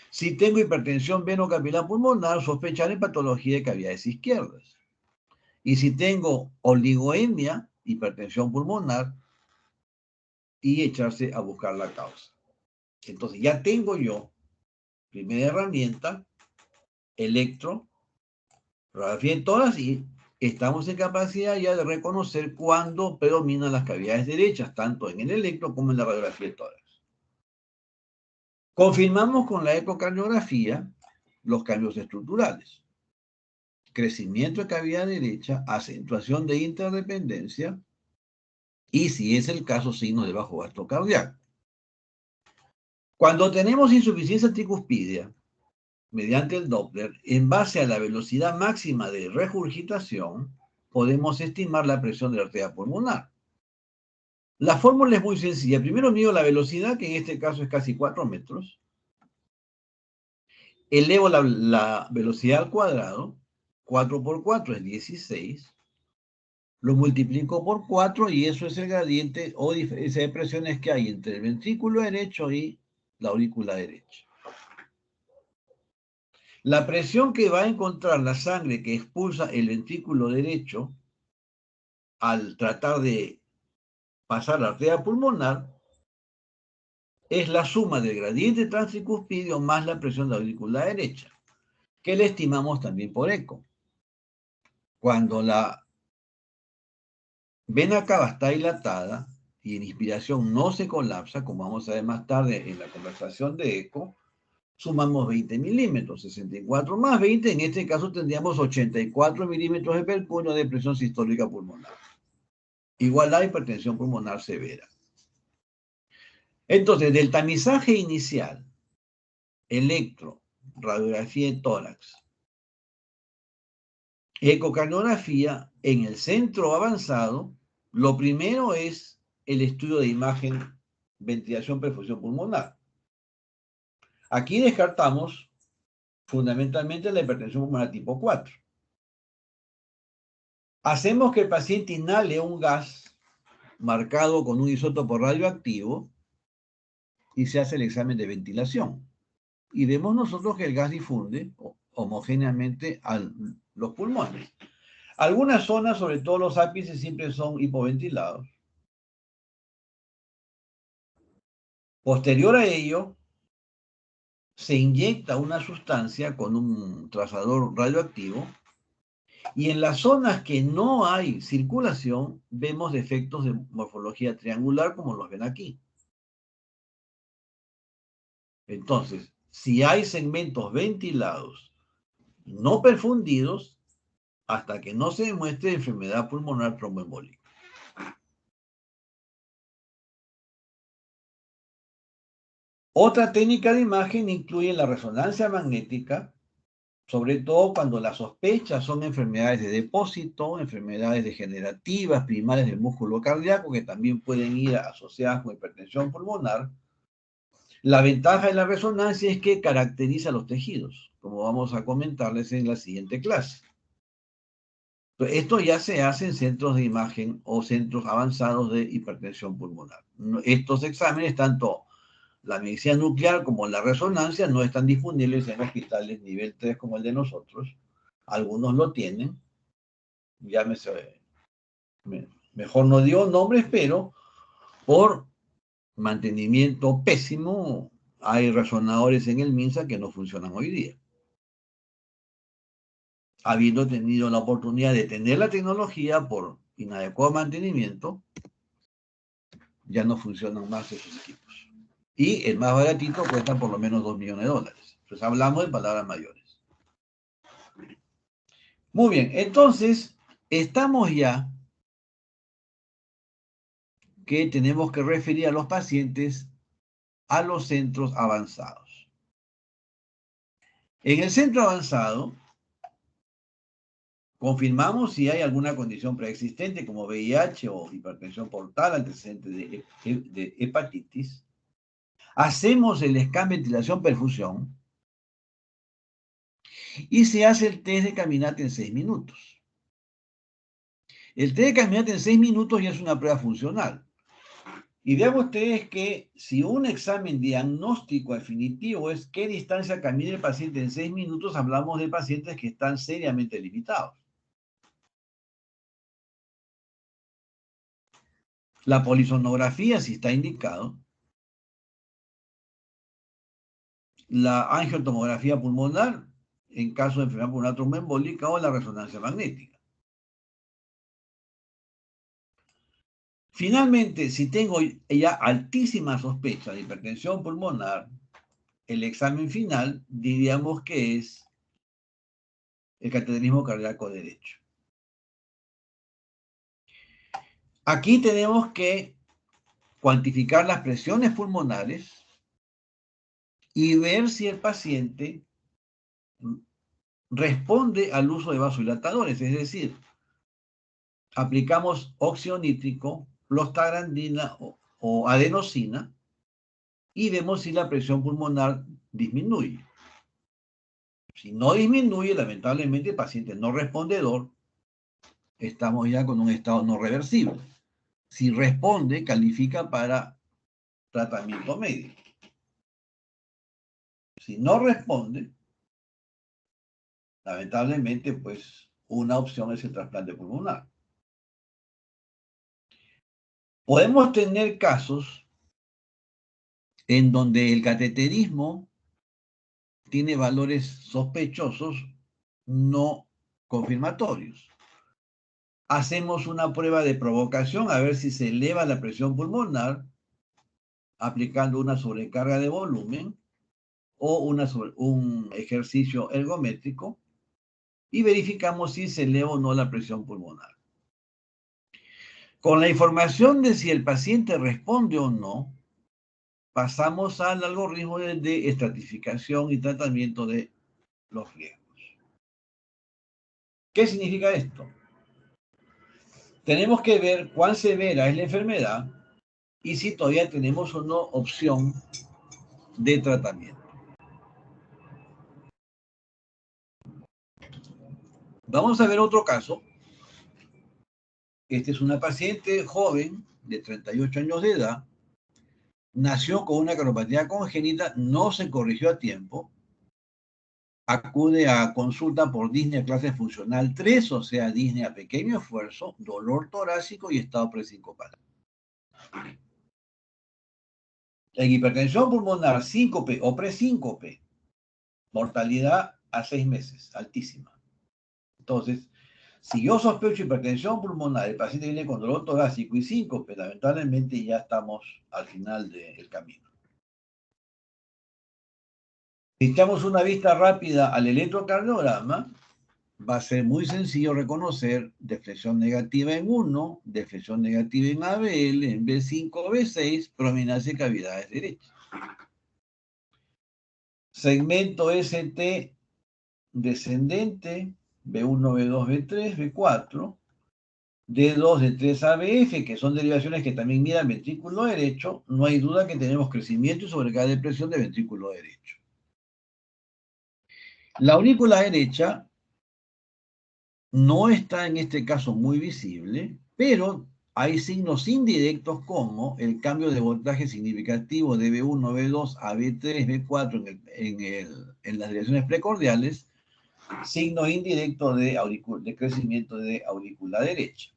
Si tengo hipertensión venocapilar pulmonar, sospechar en patología de cavidades izquierdas. Y si tengo oligoemia, hipertensión pulmonar, y echarse a buscar la causa. Entonces ya tengo yo, primera herramienta, electro, radiografía en tórax, y estamos en capacidad ya de reconocer cuándo predominan las cavidades derechas, tanto en el electro como en la radiografía de tórax. Confirmamos con la ecocardiografía los cambios estructurales: crecimiento de cavidad derecha, acentuación de interdependencia y, si es el caso, signos de bajo gasto cardíaco. Cuando tenemos insuficiencia tricuspidia, mediante el Doppler, en base a la velocidad máxima de regurgitación, podemos estimar la presión de la arteria pulmonar. La fórmula es muy sencilla. Primero mido la velocidad, que en este caso es casi 4 metros. Elevo la velocidad al cuadrado 4 por 4 es 16. Lo multiplico por 4 y eso es el gradiente o diferencia de presiones que hay entre el ventrículo derecho y la aurícula derecha. La presión que va a encontrar la sangre que expulsa el ventrículo derecho al tratar de pasar la arteria pulmonar es la suma del gradiente transtricuspidio más la presión de la aurícula derecha, que le estimamos también por eco. Cuando la vena cava está dilatada y en inspiración no se colapsa, como vamos a ver más tarde en la conversación de eco, sumamos 20 milímetros, 64 más 20, en este caso tendríamos 84 milímetros de mercurio de presión sistólica pulmonar. Igual a hipertensión pulmonar severa. Entonces, del tamizaje inicial, electro, radiografía de tórax, ecocardiografía, en el centro avanzado, lo primero es el estudio de imagen, ventilación, perfusión pulmonar. Aquí descartamos fundamentalmente la hipertensión pulmonar tipo 4. Hacemos que el paciente inhale un gas marcado con un isótopo radioactivo y se hace el examen de ventilación. Y vemos nosotros que el gas difunde homogéneamente a los pulmones. Algunas zonas, sobre todo los ápices, siempre son hipoventilados. Posterior a ello, se inyecta una sustancia con un trazador radioactivo y en las zonas que no hay circulación vemos defectos de morfología triangular como los ven aquí. Entonces, si hay segmentos ventilados no perfundidos, hasta que no se demuestre enfermedad pulmonar tromboembólica. Otra técnica de imagen incluye la resonancia magnética, sobre todo cuando las sospechas son enfermedades de depósito, enfermedades degenerativas primarias del músculo cardíaco, que también pueden ir asociadas con hipertensión pulmonar. La ventaja de la resonancia es que caracteriza los tejidos, como vamos a comentarles en la siguiente clase. Esto ya se hace en centros de imagen o centros avanzados de hipertensión pulmonar. Estos exámenes, tanto la medicina nuclear como la resonancia, no están disponibles en hospitales nivel 3 como el de nosotros. Algunos lo tienen. Llámese, mejor no digo nombres, pero por mantenimiento pésimo hay resonadores en el MINSA que no funcionan hoy día. Habiendo tenido la oportunidad de tener la tecnología por inadecuado mantenimiento, ya no funcionan más esos equipos. Y el más baratito cuesta por lo menos $2 millones. Entonces hablamos de palabras mayores. Muy bien, entonces estamos ya que tenemos que referir a los pacientes a los centros avanzados. En el centro avanzado, confirmamos si hay alguna condición preexistente como VIH o hipertensión portal, antecedente de hepatitis. Hacemos el scan ventilación-perfusión y se hace el test de caminata en 6 minutos. El test de caminata en 6 minutos ya es una prueba funcional. Y vean ustedes que si un examen diagnóstico definitivo es qué distancia camina el paciente en 6 minutos, hablamos de pacientes que están seriamente limitados. La polisonografía, si está indicado, la angiotomografía pulmonar, en caso de enfermedad pulmonar tromboembólica, o la resonancia magnética. Finalmente, si tengo ya altísima sospecha de hipertensión pulmonar, el examen final diríamos que es el cateterismo cardíaco derecho. Aquí tenemos que cuantificar las presiones pulmonares y ver si el paciente responde al uso de vasodilatadores, es decir, aplicamos óxido nítrico, prostaglandina o adenosina y vemos si la presión pulmonar disminuye. Si no disminuye, lamentablemente el paciente no respondedor, estamos ya con un estado no reversible. Si responde, califica para tratamiento médico. Si no responde, lamentablemente, pues una opción es el trasplante pulmonar. Podemos tener casos en donde el cateterismo tiene valores sospechosos no confirmatorios. Hacemos una prueba de provocación a ver si se eleva la presión pulmonar aplicando una sobrecarga de volumen o un ejercicio ergométrico y verificamos si se eleva o no la presión pulmonar. Con la información de si el paciente responde o no, pasamos al algoritmo de estratificación y tratamiento de los riesgos. ¿Qué significa esto? Tenemos que ver cuán severa es la enfermedad y si todavía tenemos o no opción de tratamiento. Vamos a ver otro caso. Esta es una paciente joven de 38 años de edad, nació con una cardiopatía congénita, no se corrigió a tiempo, acude a consulta por disnea clase funcional 3, o sea, disnea pequeño esfuerzo, dolor torácico y estado presincopal. En hipertensión pulmonar, síncope o presíncope, mortalidad a 6 meses, altísima. Entonces, si yo sospecho hipertensión pulmonar, el paciente viene con dolor torácico y síncope, lamentablemente ya estamos al final del camino. Si echamos una vista rápida al electrocardiograma, va a ser muy sencillo reconocer deflexión negativa en 1, deflexión negativa en ABL, en B5 o B6, prominancia de cavidades derechas. Segmento ST descendente, B1, B2, B3, B4, D2, D3, ABF, que son derivaciones que también miran ventrículo derecho, no hay duda que tenemos crecimiento y sobrecarga de presión de ventrículo derecho. La aurícula derecha no está en este caso muy visible, pero hay signos indirectos como el cambio de voltaje significativo de B1, B2 a B3, B4 en las direcciones precordiales, signo indirecto de crecimiento de aurícula derecha.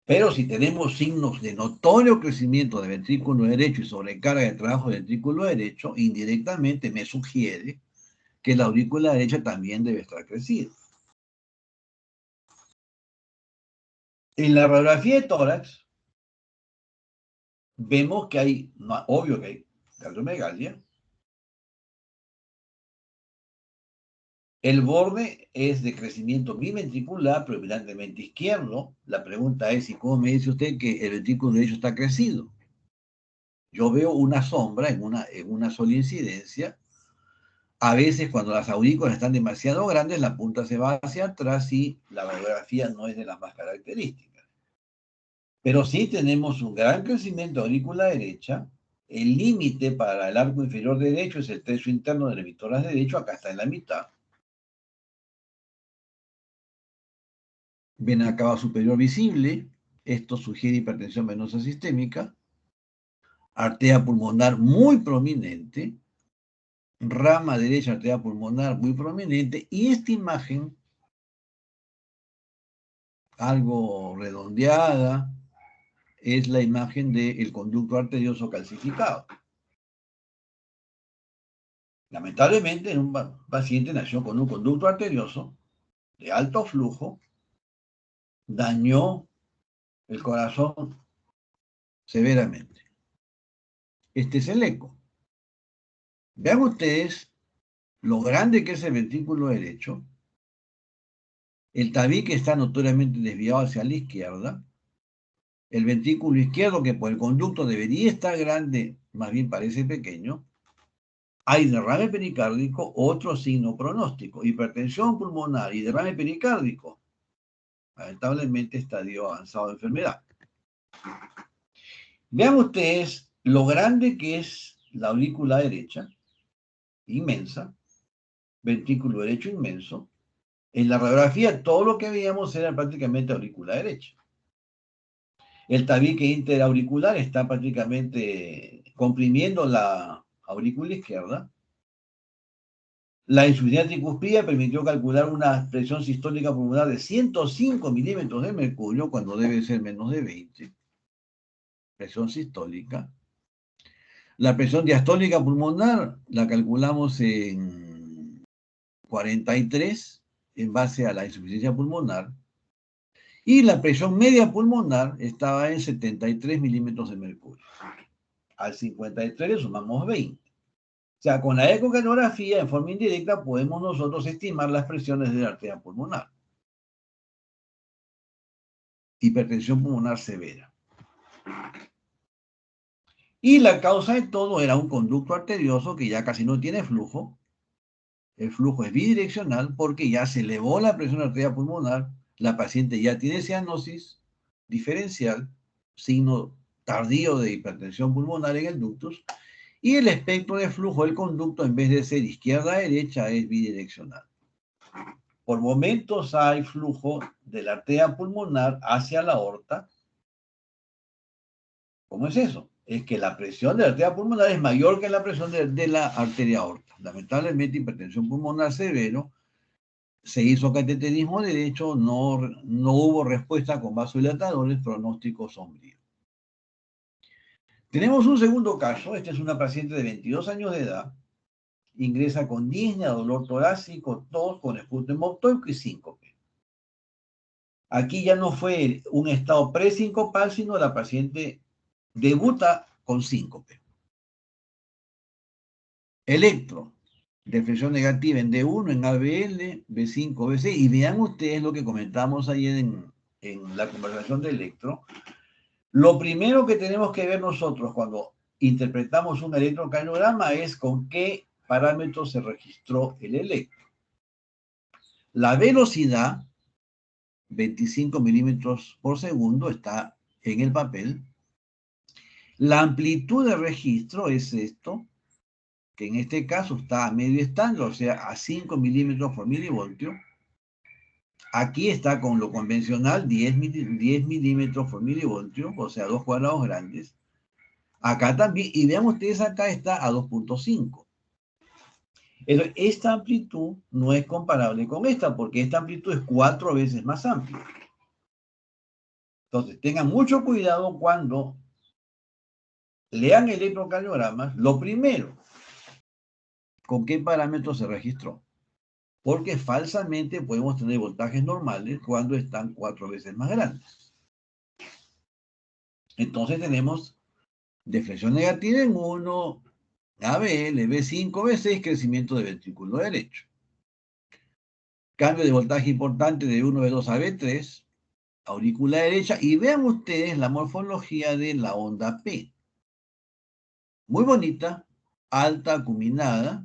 Pero si tenemos signos de notorio crecimiento de ventrículo derecho y sobrecarga de trabajo del ventrículo derecho, indirectamente me sugiere que la aurícula derecha también debe estar crecida. En la radiografía de tórax, vemos que hay, obvio que hay cardiomegalia. El borde es de crecimiento biventricular, predominantemente izquierdo. La pregunta es, ¿y cómo me dice usted que el ventrículo derecho está crecido? Yo veo una sombra en una sola incidencia. A veces cuando las aurículas están demasiado grandes, la punta se va hacia atrás y la radiografía no es de las más características. Pero sí tenemos un gran crecimiento de aurícula derecha. El límite para el arco inferior derecho es el tercio interno del emitoras derecho, acá está en la mitad. Vena cava superior visible, esto sugiere hipertensión venosa sistémica. Arteria pulmonar muy prominente, rama derecha arteria pulmonar muy prominente, y esta imagen, algo redondeada, es la imagen del conducto arterioso calcificado. Lamentablemente, un paciente nació con un conducto arterioso de alto flujo, dañó el corazón severamente. Este es el eco. Vean ustedes lo grande que es el ventrículo derecho. El tabique está notoriamente desviado hacia la izquierda. El ventrículo izquierdo, que por el conducto debería estar grande, más bien parece pequeño. Hay derrame pericárdico, otro signo pronóstico. Hipertensión pulmonar y derrame pericárdico. Lamentablemente, estadio avanzado de enfermedad. Vean ustedes lo grande que es la aurícula derecha. inmensa, ventrículo derecho inmenso. En la radiografía todo lo que veíamos era prácticamente aurícula derecha. El tabique interauricular está prácticamente comprimiendo la aurícula izquierda. La insuficiencia tricuspide permitió calcular una presión sistólica pulmonar de 105 milímetros de mercurio, cuando debe ser menos de 20. Presión sistólica. La presión diastólica pulmonar la calculamos en 43 en base a la insuficiencia pulmonar. Y la presión media pulmonar estaba en 73 milímetros de mercurio. Al 53 le sumamos 20. O sea, con la ecocardiografía, en forma indirecta, podemos nosotros estimar las presiones de la arteria pulmonar. Hipertensión pulmonar severa. Y la causa de todo era un conducto arterioso que ya casi no tiene flujo. El flujo es bidireccional porque ya se elevó la presión arterial pulmonar, la paciente ya tiene cianosis diferencial, signo tardío de hipertensión pulmonar en el ductus, y el espectro de flujo del conducto, en vez de ser izquierda a derecha, es bidireccional. Por momentos hay flujo de la arteria pulmonar hacia la aorta. ¿Cómo es eso? Es que la presión de la arteria pulmonar es mayor que la presión de la arteria aorta. Lamentablemente, hipertensión pulmonar severo, se hizo cateterismo derecho, no hubo respuesta con vasodilatadores, pronóstico sombrío. Tenemos un segundo caso. Esta es una paciente de 22 años de edad, ingresa con disnea, dolor torácico, tos, con esputo hemoptóico y síncope. Aquí ya no fue un estado presincopal, sino la paciente debuta con síncope. Electro, deflexión negativa en D1, en ABL, B5, B6, y vean ustedes lo que comentamos ayer en la conversación de electro. Lo primero que tenemos que ver nosotros cuando interpretamos un electrocardiograma es con qué parámetros se registró el electro. La velocidad, 25 milímetros por segundo, está en el papel. La amplitud de registro es esto, que en este caso está a medio estándar, o sea, a 5 milímetros por milivoltio. Aquí está con lo convencional, 10 milímetros por milivoltio, o sea, 2 cuadrados grandes. Acá también, y vean ustedes, acá está a 2.5. Esta amplitud no es comparable con esta, porque esta amplitud es 4 veces más amplia. Entonces, tengan mucho cuidado cuando lean electrocardiogramas. Lo primero, ¿con qué parámetros se registró? Porque falsamente podemos tener voltajes normales cuando están 4 veces más grandes. Entonces tenemos deflexión negativa en 1, ABL, B5, B6, crecimiento de ventrículo derecho. Cambio de voltaje importante de 1, B2 a B3, aurícula derecha, y vean ustedes la morfología de la onda P. Muy bonita, alta, acuminada,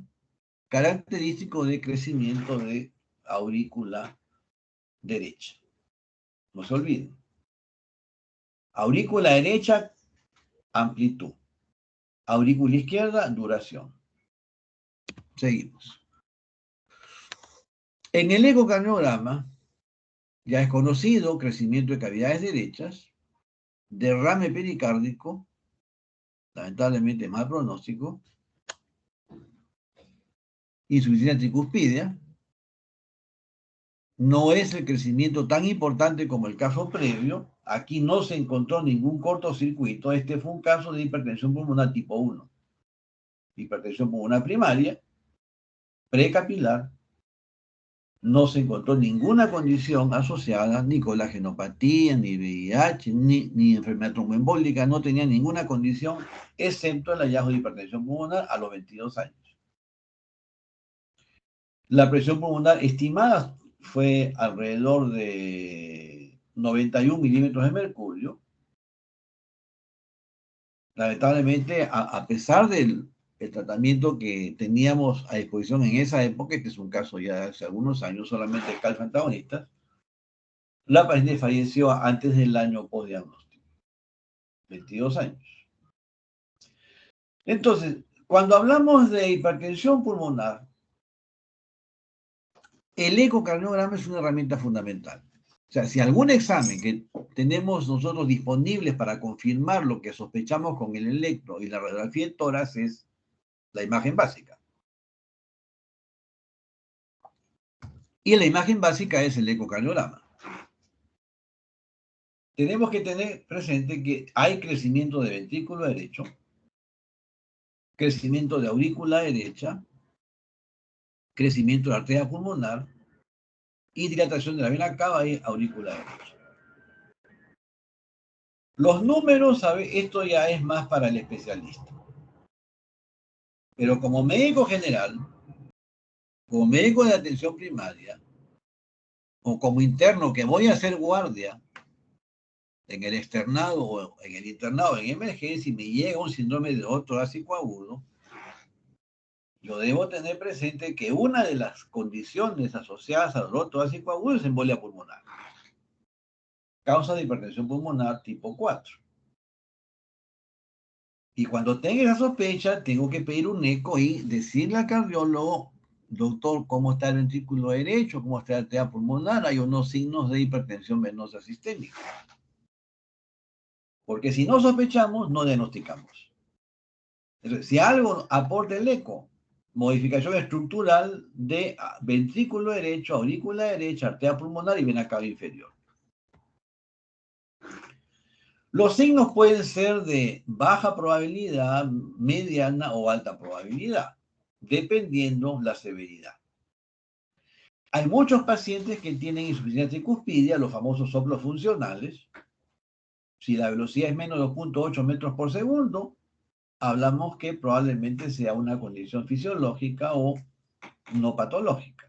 característico de crecimiento de aurícula derecha. No se olviden. Aurícula derecha, amplitud. Aurícula izquierda, duración. Seguimos. En el ecocardiograma, ya es conocido crecimiento de cavidades derechas, derrame pericárdico, lamentablemente mal pronóstico, insuficiencia tricuspidea. No es el crecimiento tan importante como el caso previo. Aquí no se encontró ningún cortocircuito. Este fue un caso de hipertensión pulmonar tipo 1. Hipertensión pulmonar primaria, precapilar. No se encontró ninguna condición asociada, ni colagenopatía, ni VIH, ni enfermedad tromboembólica. No tenía ninguna condición, excepto el hallazgo de hipertensión pulmonar a los 22 años. La presión pulmonar estimada fue alrededor de 91 milímetros de mercurio. Lamentablemente, a pesar del tratamiento que teníamos a disposición en esa época, este es un caso ya de hace algunos años, solamente calcio-antagonistas, la paciente falleció antes del año postdiagnóstico, 22 años. Entonces, Cuando hablamos de hipertensión pulmonar, el ecocardiograma es una herramienta fundamental. O sea, si algún examen que tenemos nosotros disponibles para confirmar lo que sospechamos con el electro y la radiografía del tórax es la imagen básica. Y la imagen básica es el ecocardiograma. Tenemos que tener presente que hay crecimiento de ventrículo derecho, crecimiento de aurícula derecha, crecimiento de la arteria pulmonar y dilatación de la vena cava y aurícula derecha. Los números, ¿sabe? Esto ya es más para el especialista. Pero como médico general, como médico de atención primaria, o como interno que voy a hacer guardia en el externado o en el internado en emergencia y me llega un síndrome de dolor torácico agudo, yo debo tener presente que una de las condiciones asociadas al dolor torácico agudo es embolia pulmonar. Causa de hipertensión pulmonar tipo 4. Y cuando tenga esa sospecha, tengo que pedir un eco y decirle al cardiólogo, doctor, ¿cómo está el ventrículo derecho? ¿Cómo está la arteria pulmonar? Hay unos signos de hipertensión venosa sistémica. Porque si no sospechamos, no diagnosticamos. Entonces, si algo aporta el eco, modificación estructural de ventrículo derecho, aurícula derecha, arteria pulmonar y vena cava inferior. Los signos pueden ser de baja probabilidad, mediana o alta probabilidad, dependiendo la severidad. Hay muchos pacientes que tienen insuficiencia tricuspidia, los famosos soplos funcionales. Si la velocidad es menos de 2.8 metros por segundo, hablamos que probablemente sea una condición fisiológica o no patológica.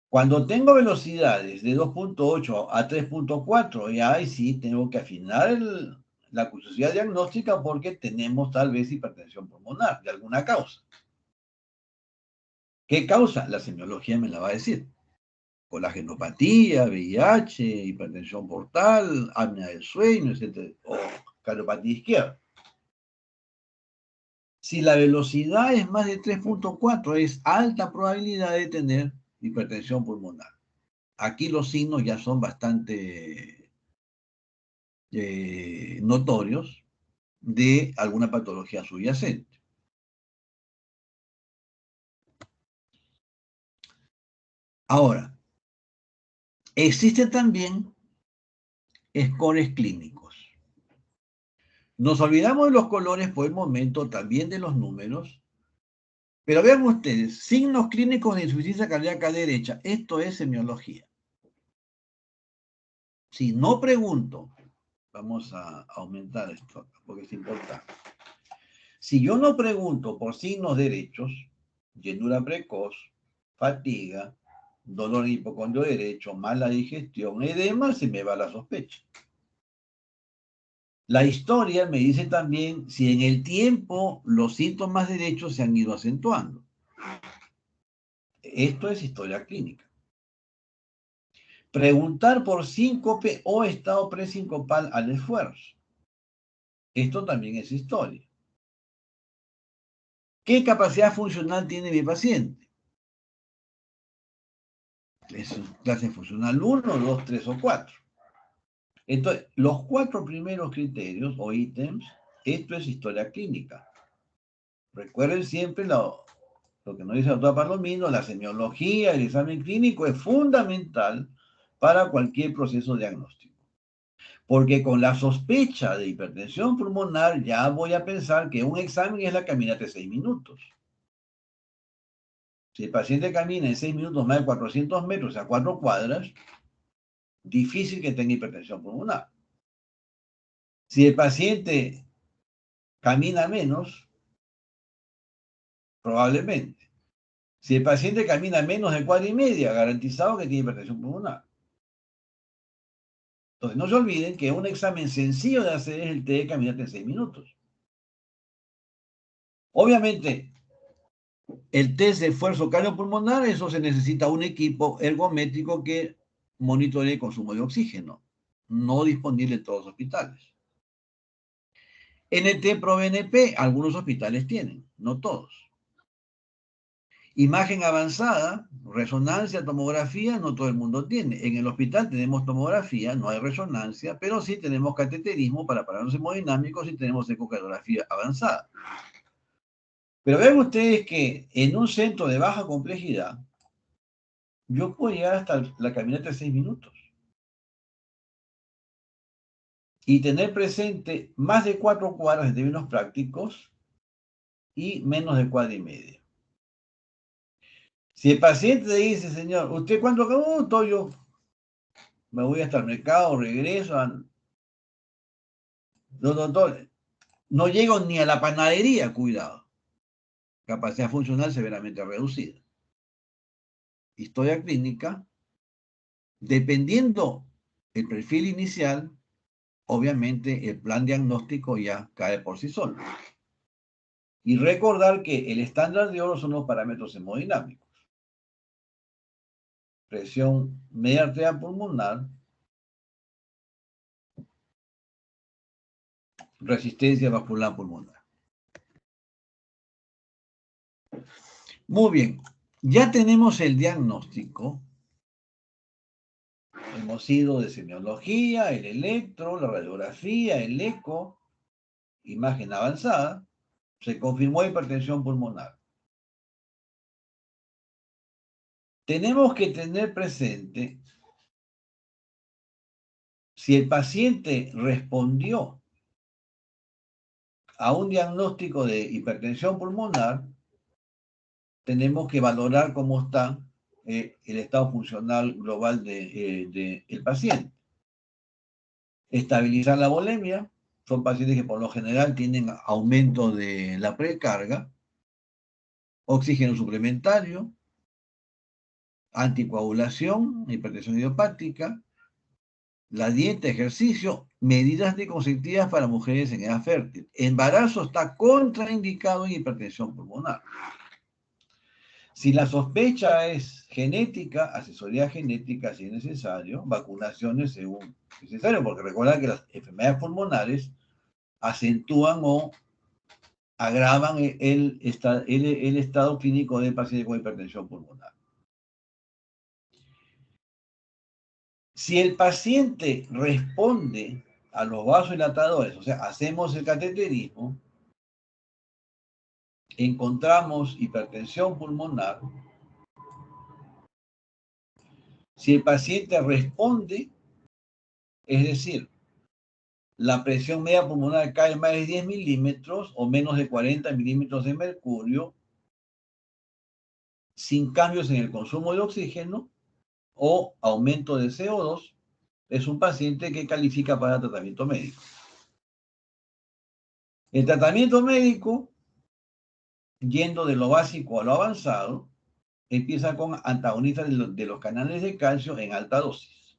Cuando tengo velocidades de 2.8 a 3.4, ya ahí sí tengo que afinar la acuciosidad diagnóstica porque tenemos tal vez hipertensión pulmonar de alguna causa. ¿Qué causa? La semiología me la va a decir. Colagenopatía, VIH, hipertensión portal, apnea del sueño, etc. O cardiopatía izquierda. Si la velocidad es más de 3.4, es alta probabilidad de tener hipertensión pulmonar. Aquí los signos ya son bastante notorios de alguna patología subyacente. Ahora, existen también scores clínicos. Nos olvidamos de los colores por el momento, también de los números, pero vean ustedes, signos clínicos de insuficiencia cardíaca derecha, esto es semiología. Si no pregunto, vamos a aumentar esto porque es importante. Si yo no pregunto por signos derechos, llenura precoz, fatiga, dolor en hipocondrio derecho, mala digestión, edema, se me va la sospecha. La historia me dice también si en el tiempo los síntomas derechos se han ido acentuando. Esto es historia clínica. Preguntar por síncope o estado presincopal al esfuerzo. Esto también es historia. ¿Qué capacidad funcional tiene mi paciente? Es clase funcional 1, 2, 3 o 4. Entonces, los 4 primeros criterios o ítems, esto es historia clínica. Recuerden siempre lo que nos dice la doctora Palomino, la semiología, el examen clínico es fundamental para cualquier proceso diagnóstico. Porque con la sospecha de hipertensión pulmonar ya voy a pensar que un examen es la caminata de 6 minutos. Si el paciente camina en 6 minutos más de 400 metros, o sea, 4 cuadras, difícil que tenga hipertensión pulmonar. Si el paciente camina menos, probablemente. Si el paciente camina menos de 4,5, garantizado que tiene hipertensión pulmonar. Entonces, no se olviden que un examen sencillo de hacer es el test de caminata en 6 minutos. Obviamente, el test de esfuerzo cardiopulmonar, eso se necesita un equipo ergométrico que monitoree el consumo de oxígeno, no disponible en todos los hospitales. NT-proBNP, algunos hospitales tienen, no todos. Imagen avanzada, resonancia, tomografía, no todo el mundo tiene. En el hospital tenemos tomografía, no hay resonancia, pero sí tenemos cateterismo para aparatos hemodinámicos y tenemos ecocardiografía avanzada. Pero vean ustedes que en un centro de baja complejidad, yo puedo llegar hasta la caminata de 6 minutos y tener presente más de 4 cuadras en términos prácticos y menos de cuadra y media. Si el paciente dice, señor, ¿usted cuánto acabó? Todo yo me voy hasta el mercado, regreso. No, doctor, no llego ni a la panadería, cuidado. Capacidad funcional severamente reducida. Historia clínica, dependiendo el perfil inicial, obviamente el plan diagnóstico ya cae por sí solo. Y recordar que el estándar de oro son los parámetros hemodinámicos. Presión media arterial pulmonar, resistencia vascular pulmonar. Muy bien, ya tenemos el diagnóstico. Hemos ido de semiología, el electro, la radiografía, el eco, imagen avanzada. Se confirmó hipertensión pulmonar. Tenemos que tener presente si el paciente respondió a un diagnóstico de hipertensión pulmonar, tenemos que valorar cómo está el estado funcional global del paciente. Estabilizar la volemia. Son pacientes que por lo general tienen aumento de la precarga. Oxígeno suplementario. Anticoagulación, hipertensión idiopática. La dieta, ejercicio, medidas anticonceptivas para mujeres en edad fértil. Embarazo está contraindicado en hipertensión pulmonar. Si la sospecha es genética, asesoría genética si es necesario, vacunaciones según necesario, porque recuerda que las enfermedades pulmonares acentúan o agravan el estado clínico del paciente con hipertensión pulmonar. Si el paciente responde a los vasodilatadores, o sea, hacemos el cateterismo, encontramos hipertensión pulmonar. Si el paciente responde, es decir, la presión media pulmonar cae más de 10 milímetros o menos de 40 milímetros de mercurio, sin cambios en el consumo de oxígeno o aumento de CO2, es un paciente que califica para tratamiento médico. El tratamiento médico, yendo de lo básico a lo avanzado, empieza con antagonistas de los canales de calcio en alta dosis.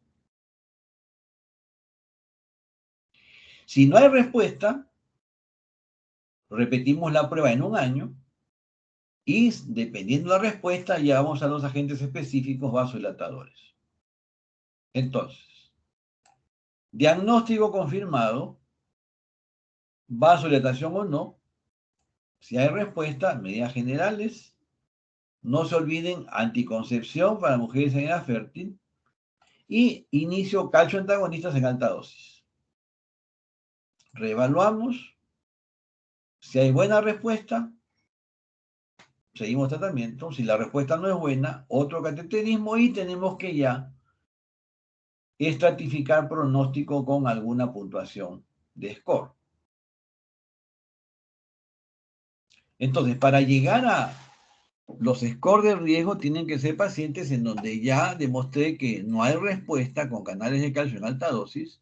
Si no hay respuesta, repetimos la prueba en un año y dependiendo de la respuesta, llevamos a los agentes específicos vasodilatadores. Entonces, diagnóstico confirmado, vasodilatación o no. Si hay respuesta, medidas generales. No se olviden, anticoncepción para mujeres en edad fértil y inicio calcio antagonistas en alta dosis. Reevaluamos. Si hay buena respuesta, seguimos tratamiento. Si la respuesta no es buena, otro cateterismo y tenemos que ya estratificar pronóstico con alguna puntuación de score. Entonces, para llegar a los scores de riesgo tienen que ser pacientes en donde ya demostré que no hay respuesta con canales de calcio en alta dosis,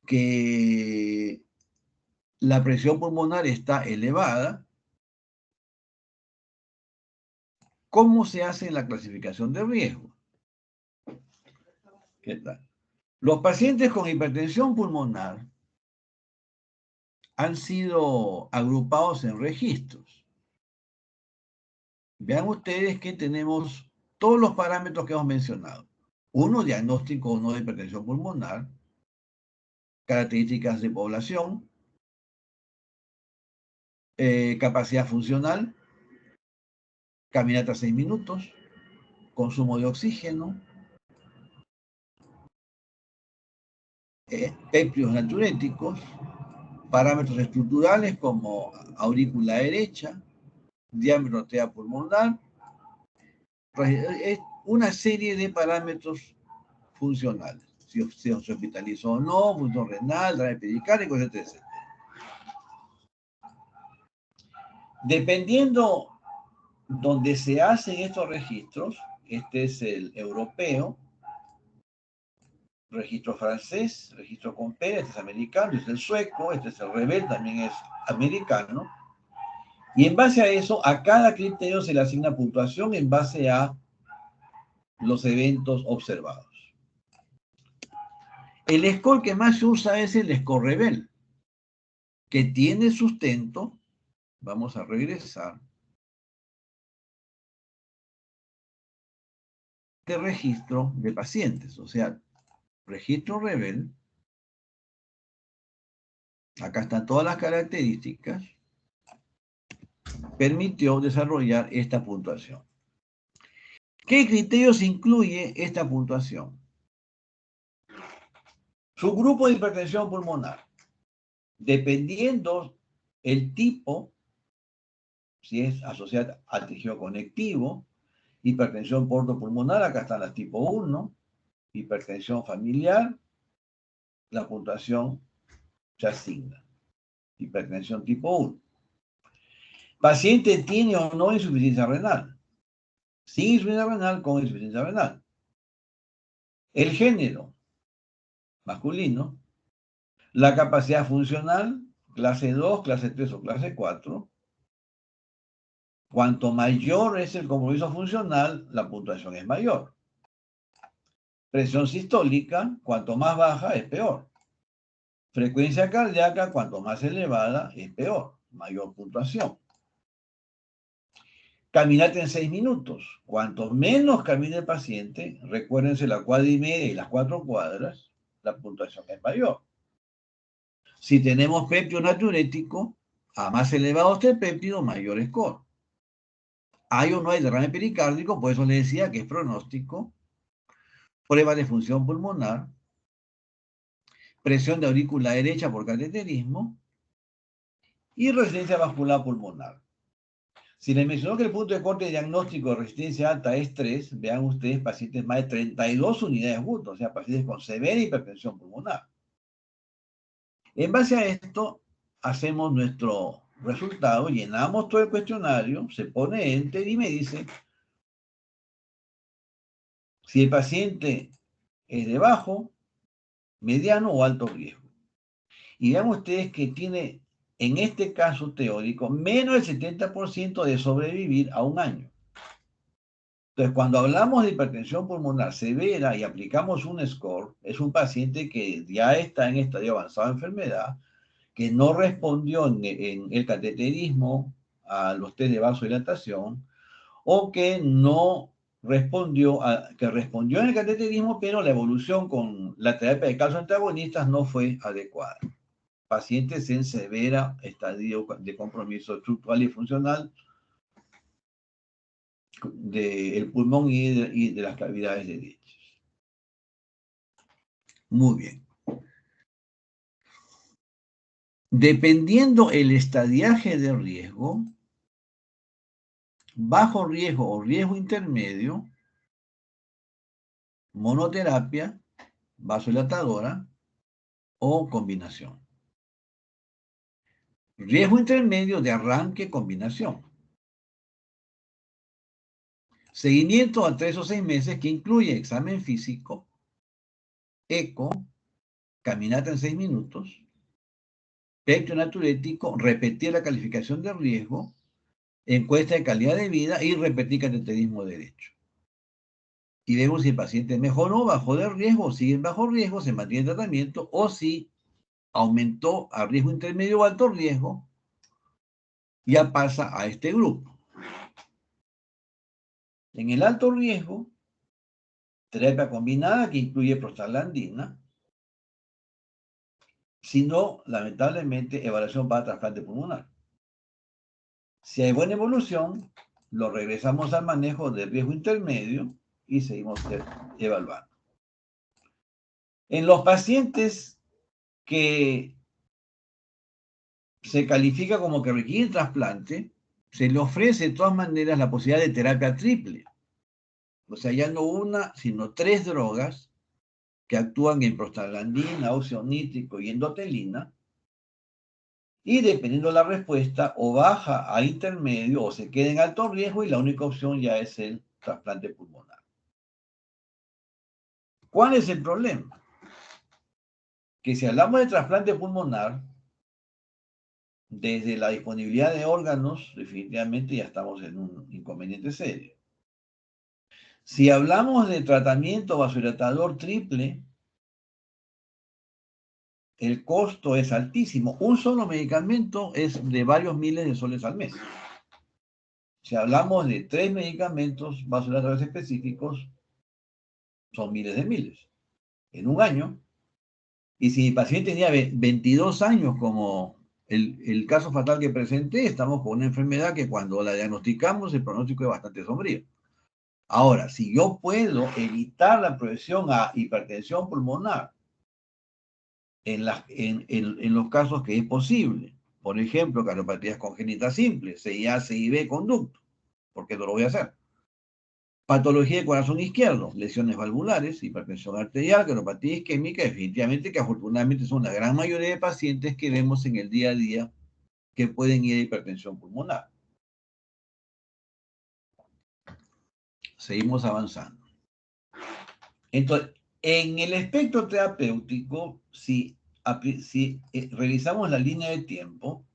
que la presión pulmonar está elevada. ¿Cómo se hace la clasificación de riesgo? ¿Qué tal? Los pacientes con hipertensión pulmonar han sido agrupados en registros. Vean ustedes que tenemos todos los parámetros que hemos mencionado. Uno, diagnóstico o no de hipertensión pulmonar, características de población, capacidad funcional, caminata 6 minutos, consumo de oxígeno, péptidos natriuréticos, parámetros estructurales como aurícula derecha, diámetro arteria pulmonar, una serie de parámetros funcionales. Si se hospitalizó o no, función renal, daño pericárdico, etcétera, etcétera. Dependiendo donde se hacen estos registros, este es el europeo, registro francés, registro Compere, este es americano, este es el sueco, este es el Rebel, también es americano. Y en base a eso, a cada criterio se le asigna puntuación en base a los eventos observados. El score que más se usa es el score Rebel, que tiene sustento. Vamos a regresar. De registro de pacientes, o sea, registro Rebel. Acá están todas las características. Permitió desarrollar esta puntuación. ¿Qué criterios incluye esta puntuación? Subgrupo de hipertensión pulmonar. Dependiendo el tipo, si es asociado al tejido conectivo, hipertensión portopulmonar, acá están las tipo 1, hipertensión familiar, la puntuación se asigna. Hipertensión tipo 1. Paciente tiene o no insuficiencia renal. Sin insuficiencia renal, con insuficiencia renal. El género, masculino. La capacidad funcional, clase 2, clase 3 o clase 4. Cuanto mayor es el compromiso funcional, la puntuación es mayor. Presión sistólica, cuanto más baja, es peor. Frecuencia cardíaca, cuanto más elevada, es peor, mayor puntuación. Caminata en 6 minutos. Cuanto menos camine el paciente, recuérdense la cuadra y media y las 4 cuadras, la puntuación es mayor. Si tenemos péptido natriurético, a más elevado este péptido, mayor score. Hay o no hay derrame pericárdico, por eso les decía que es pronóstico. Prueba de función pulmonar, presión de aurícula derecha por cateterismo y resistencia vascular pulmonar. Si les mencionó que el punto de corte de diagnóstico de resistencia alta es 3, vean ustedes pacientes más de 32 unidades Wood, o sea, pacientes con severa hipertensión pulmonar. En base a esto, hacemos nuestro resultado, llenamos todo el cuestionario, se pone enter y me dice si el paciente es de bajo, mediano o alto riesgo. Y vean ustedes que tiene, en este caso teórico, menos del 70% de sobrevivir a un año. Entonces, cuando hablamos de hipertensión pulmonar severa y aplicamos un score, es un paciente que ya está en estadio avanzado de enfermedad, que no respondió en el cateterismo a los test de vasodilatación, o que no respondió, que respondió en el cateterismo, pero la evolución con la terapia de calcio antagonistas no fue adecuada. Pacientes en severa estadio de compromiso estructural y funcional del pulmón y de las cavidades derechas. Muy bien. Dependiendo el estadiaje de riesgo, bajo riesgo o riesgo intermedio, monoterapia, vasodilatadora o combinación. Riesgo intermedio de arranque, combinación. Seguimiento a 3 o 6 meses que incluye examen físico, eco, caminata en 6 minutos, péptido natriurético, repetir la calificación de riesgo, encuesta de calidad de vida y repetir cateterismo derecho. Y vemos si el paciente mejoró, bajó de riesgo, sigue en bajo riesgo, se mantiene en tratamiento, o si aumentó a riesgo intermedio o alto riesgo, ya pasa a este grupo. En el alto riesgo, terapia combinada que incluye prostaglandina, si no, lamentablemente, evaluación para trasplante pulmonar. Si hay buena evolución, lo regresamos al manejo de riesgo intermedio y seguimos evaluando. En los pacientes que se califica como que requieren trasplante, se le ofrece de todas maneras la posibilidad de terapia triple. O sea, ya no una, sino 3 drogas que actúan en prostaglandina, óxido nítrico y endotelina, y dependiendo de la respuesta, o baja a intermedio o se queda en alto riesgo y la única opción ya es el trasplante pulmonar. ¿Cuál es el problema? Que si hablamos de trasplante pulmonar, desde la disponibilidad de órganos, definitivamente ya estamos en un inconveniente serio. Si hablamos de tratamiento vasodilatador triple, el costo es altísimo. Un solo medicamento es de varios miles de soles al mes. Si hablamos de 3 medicamentos vasodilatadores específicos, son miles de miles. En un año, y si mi paciente tenía 22 años, como el caso fatal que presenté, estamos con una enfermedad que cuando la diagnosticamos, el pronóstico es bastante sombrío. Ahora, si yo puedo evitar la progresión a hipertensión pulmonar en los casos que es posible, por ejemplo, cardiopatías congénitas simples, CIA, CIB, conducto, porque no lo voy a hacer. Patología de corazón izquierdo, lesiones valvulares, hipertensión arterial, cardiopatía isquémica, definitivamente que afortunadamente son la gran mayoría de pacientes que vemos en el día a día que pueden ir a hipertensión pulmonar. Seguimos avanzando. Entonces, en el espectro terapéutico, si revisamos la línea de tiempo,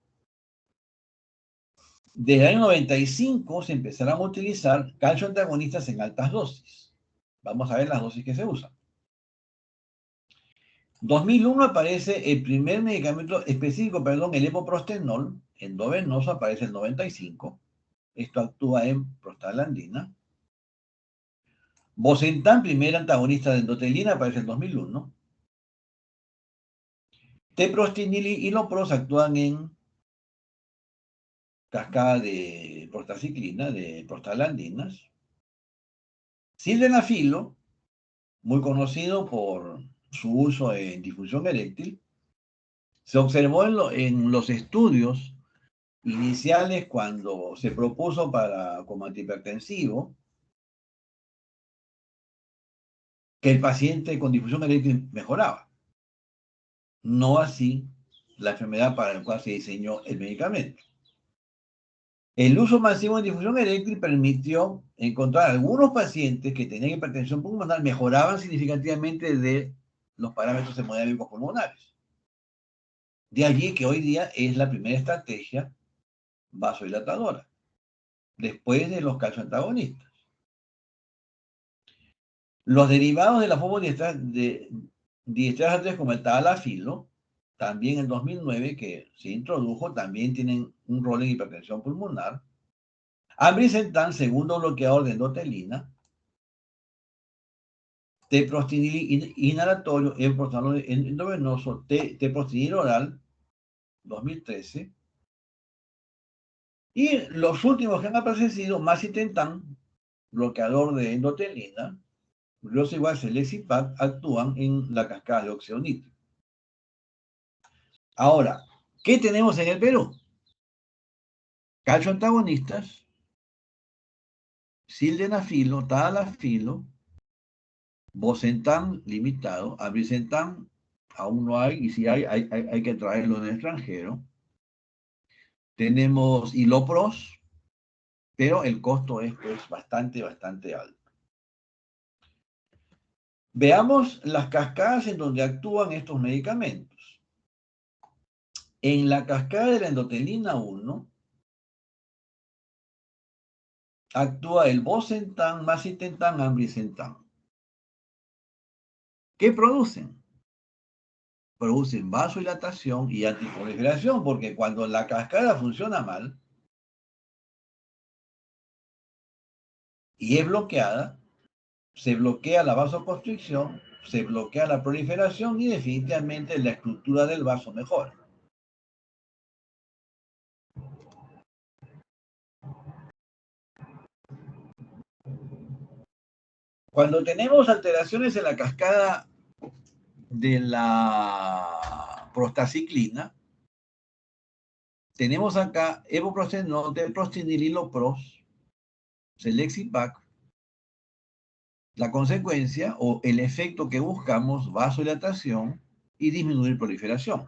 desde el año 95 se empezaron a utilizar calcio antagonistas en altas dosis. Vamos a ver las dosis que se usan. 2001 aparece el primer medicamento específico, el epoprostenol, endovenoso, aparece el 95. Esto actúa en prostaglandina. Bosentan, primer antagonista de endotelina, aparece el 2001. Teprostinil y lopros actúan en cascada de prostaciclina, de prostaglandinas. Sildenafilo, muy conocido por su uso en difusión eréctil, se observó en los estudios iniciales cuando se propuso como antihipertensivo que el paciente con difusión eréctil mejoraba. No así la enfermedad para la cual se diseñó el medicamento. El uso masivo de difusión eréctil permitió encontrar algunos pacientes que tenían hipertensión pulmonar mejoraban significativamente de los parámetros hemodinámicos pulmonares. De allí que hoy día es la primera estrategia vasodilatadora, después de los calcioantagonistas. Los derivados de la fosfodiesterasa como el tadalafilo, también en 2009 que se introdujo, también tienen un rol en hipertensión pulmonar. Ambrisentan, segundo bloqueador de endotelina. Teprostinil inhalatorio, epoprostenol endovenoso, teprostinil oral, 2013. Y los últimos que han aparecido, macitentan, bloqueador de endotelina, glosivas, Lexipac, actúan en la cascada de óxido nítrico. Ahora, ¿qué tenemos en el Perú? Calcioantagonistas, sildenafilo, tadalafilo, bosentan limitado, ambrisentan aún no hay, y si hay que traerlo del extranjero. Tenemos ilopros, pero el costo es pues bastante alto. Veamos las cascadas en donde actúan estos medicamentos. En la cascada de la endotelina 1 actúa el bosentan, macitentan, ambrisentan. ¿Qué producen? Producen vasodilatación y antiproliferación, porque cuando la cascada funciona mal y es bloqueada, se bloquea la vasoconstricción, se bloquea la proliferación y definitivamente la estructura del vaso mejora. Cuando tenemos alteraciones en la cascada de la prostaciclina, tenemos acá evoprostenol, prostindil, hilopros, Celexipac. La consecuencia o el efecto que buscamos, vasodilatación y disminuir proliferación.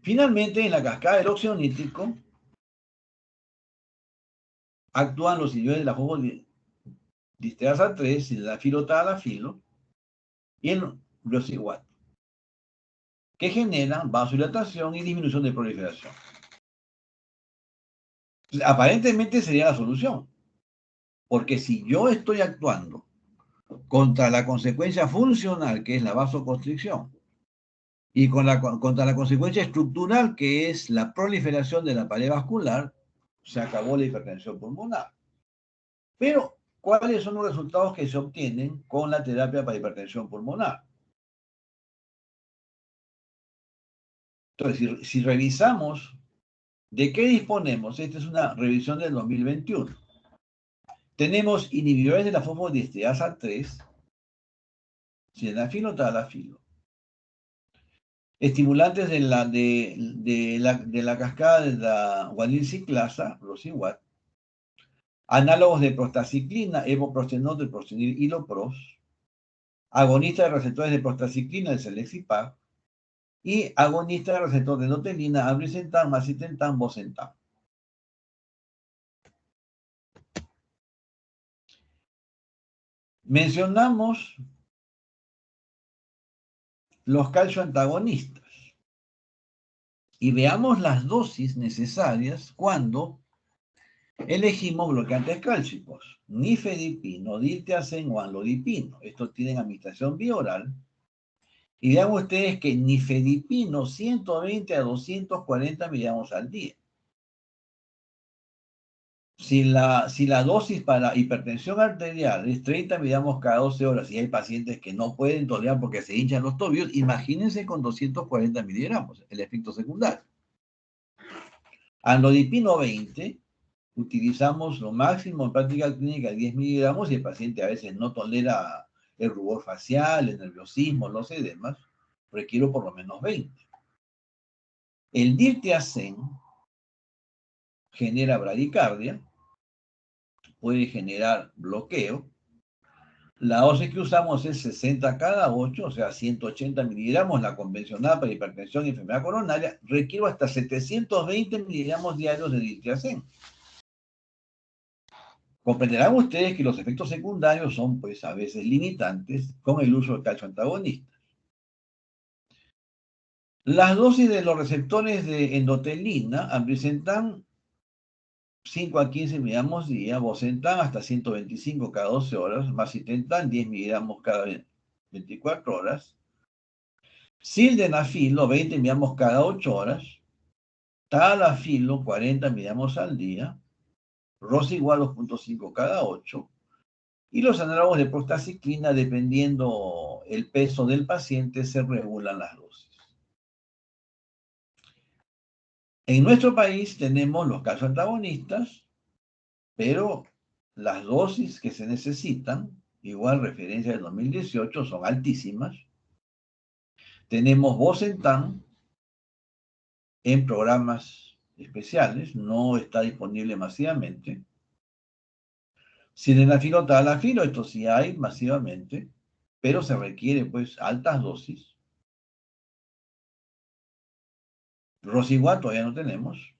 Finalmente, en la cascada del óxido nítrico, actúan los inhibidores de la fosfodiesterasa 3, sildenafilo, tadalafilo, y el glosiguat, que generan vasodilatación y disminución de proliferación. Aparentemente sería la solución, porque si yo estoy actuando contra la consecuencia funcional, que es la vasoconstricción, y contra la consecuencia estructural, que es la proliferación de la pared vascular, se acabó la hipertensión pulmonar. Pero, ¿cuáles son los resultados que se obtienen con la terapia para hipertensión pulmonar? Entonces, si revisamos de qué disponemos, esta es una revisión del 2021. Tenemos inhibidores de la fosfodiesterasa 3, sildenafilo, tadalafilo. Estimulantes de la cascada de la guanil ciclasa, Rosiguat. Análogos de prostaciclina, evoprostenol, del prostindil, hilopros. Agonistas de receptores de prostaciclina, el Celexipac. Y agonista de receptor de endotelina, ambrisentan, macitentan, bosentan. Mencionamos los calcioantagonistas y veamos las dosis necesarias cuando elegimos bloqueantes cálcicos, nifedipino, diltiazem o amlodipino. Estos tienen administración bioral. Y vean ustedes que nifedipino 120 a 240 miligramos al día. Si la dosis para hipertensión arterial es 30 miligramos cada 12 horas y hay pacientes que no pueden tolerar porque se hinchan los tobillos, imagínense con 240 miligramos, el efecto secundario. Amlodipino 20, utilizamos lo máximo en práctica clínica 10 miligramos y el paciente a veces no tolera el rubor facial, el nerviosismo, los edemas, requiero por lo menos 20. El diltiazem genera bradicardia, puede generar bloqueo. La dosis que usamos es 60 cada 8, o sea, 180 miligramos, la convencional para hipertensión y enfermedad coronaria. Requiero hasta 720 miligramos diarios de diltiazem. Comprenderán ustedes que los efectos secundarios son, pues, a veces limitantes con el uso de calcioantagonistas. Las dosis de los receptores de endotelina, ambrisentan 5 a 15 miligramos día, bosentan hasta 125 cada 12 horas, macitentan 10 miligramos cada 24 horas, sildenafilo 20 miligramos cada 8 horas, tadalafilo 40 miligramos al día, rosiguat 2.5 cada 8, y los análogos de prostaciclina, dependiendo el peso del paciente, se regulan las dosis. En nuestro país tenemos los calcioantagonistas, pero las dosis que se necesitan, igual referencia del 2018, son altísimas. Tenemos bosentan en programas especiales, no está disponible masivamente. Sildenafilo, tadalafilo, esto sí hay masivamente, pero se requiere, pues, altas dosis. Rosiguat todavía no tenemos.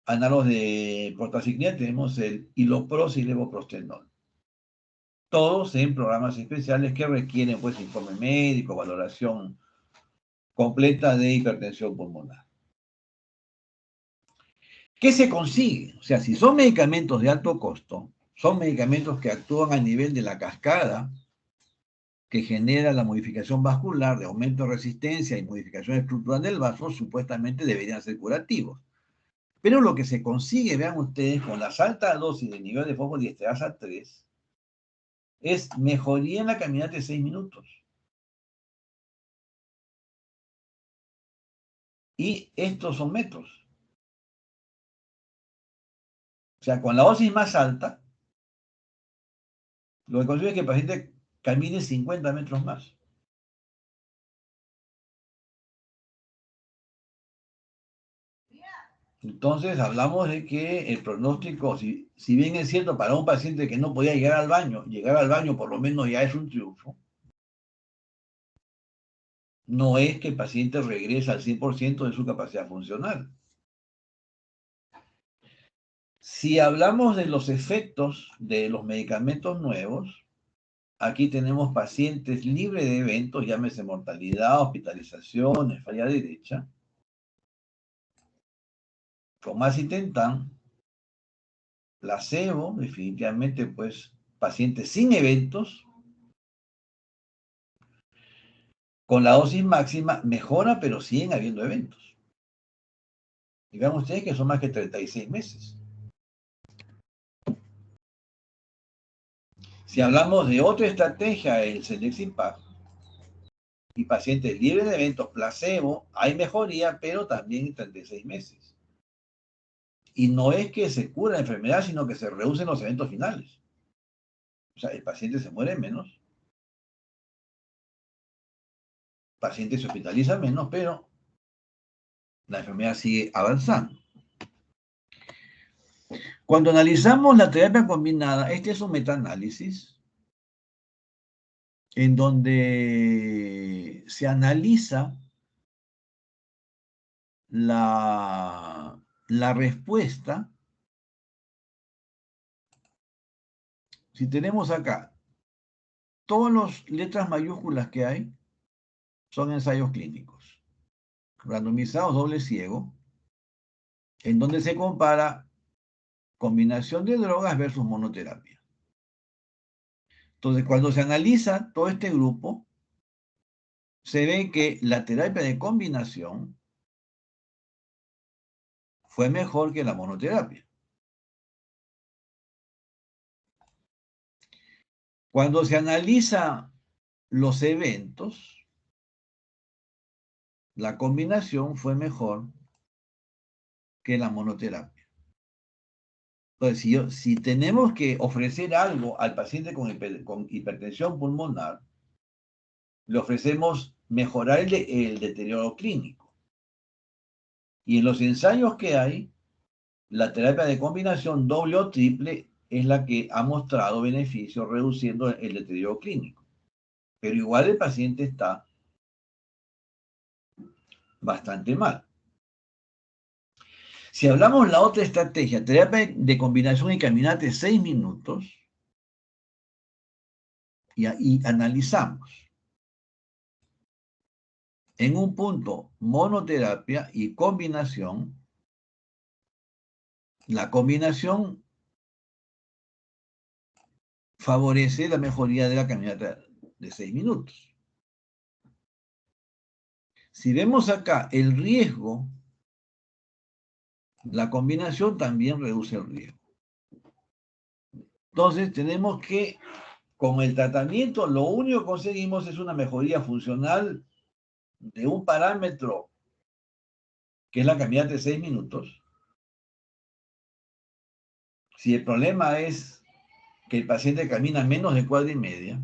Análogos de prostaciclina tenemos el hilopros y el evoprostenol. Todos en programas especiales que requieren, pues, informe médico, valoración completa de hipertensión pulmonar. ¿Qué se consigue? O sea, si son medicamentos de alto costo, son medicamentos que actúan a nivel de la cascada, que genera la modificación vascular, de aumento de resistencia y modificación estructural del vaso, supuestamente deberían ser curativos. Pero lo que se consigue, vean ustedes, con las altas dosis de nivel de fosfodiesterasa 3, es mejoría en la caminata de 6 minutos. Y estos son metros. O sea, con la dosis más alta, lo que consigue es que el paciente camine 50 metros más. Entonces hablamos de que el pronóstico, si bien es cierto para un paciente que no podía llegar al baño por lo menos ya es un triunfo, no es que el paciente regrese al 100% de su capacidad funcional. Si hablamos de los efectos de los medicamentos nuevos, aquí tenemos pacientes libres de eventos, llámese mortalidad, hospitalizaciones, falla derecha, con macitentan, placebo, definitivamente, pues, pacientes sin eventos, con la dosis máxima mejora, pero siguen habiendo eventos. Y vean ustedes que son más que 36 meses. Si hablamos de otra estrategia, el Selexipag, y pacientes libres de eventos placebo, hay mejoría, pero también en 36 meses. Y no es que se cura la enfermedad, sino que se reducen los eventos finales. O sea, el paciente se muere menos, el paciente se hospitaliza menos, pero la enfermedad sigue avanzando. Cuando analizamos la terapia combinada, este es un metaanálisis en donde se analiza la respuesta. Si tenemos acá todas las letras mayúsculas que hay, son ensayos clínicos, randomizados, doble ciego, en donde se compara combinación de drogas versus monoterapia. Entonces, cuando se analiza todo este grupo, se ve que la terapia de combinación fue mejor que la monoterapia. Cuando se analiza los eventos, la combinación fue mejor que la monoterapia. Entonces, si tenemos que ofrecer algo al paciente con hipertensión pulmonar, le ofrecemos mejorar el deterioro clínico. Y en los ensayos que hay, la terapia de combinación doble o triple es la que ha mostrado beneficios reduciendo el deterioro clínico. Pero igual el paciente está bastante mal. Si hablamos la otra estrategia, terapia de combinación y caminate 6 minutos, y analizamos en un punto monoterapia y combinación, la combinación favorece la mejoría de la caminata de 6 minutos. Si vemos acá el riesgo, la combinación también reduce el riesgo. Entonces tenemos que, con el tratamiento, lo único que conseguimos es una mejoría funcional de un parámetro, que es la caminata de 6 minutos. Si el problema es que el paciente camina menos de cuadra y media,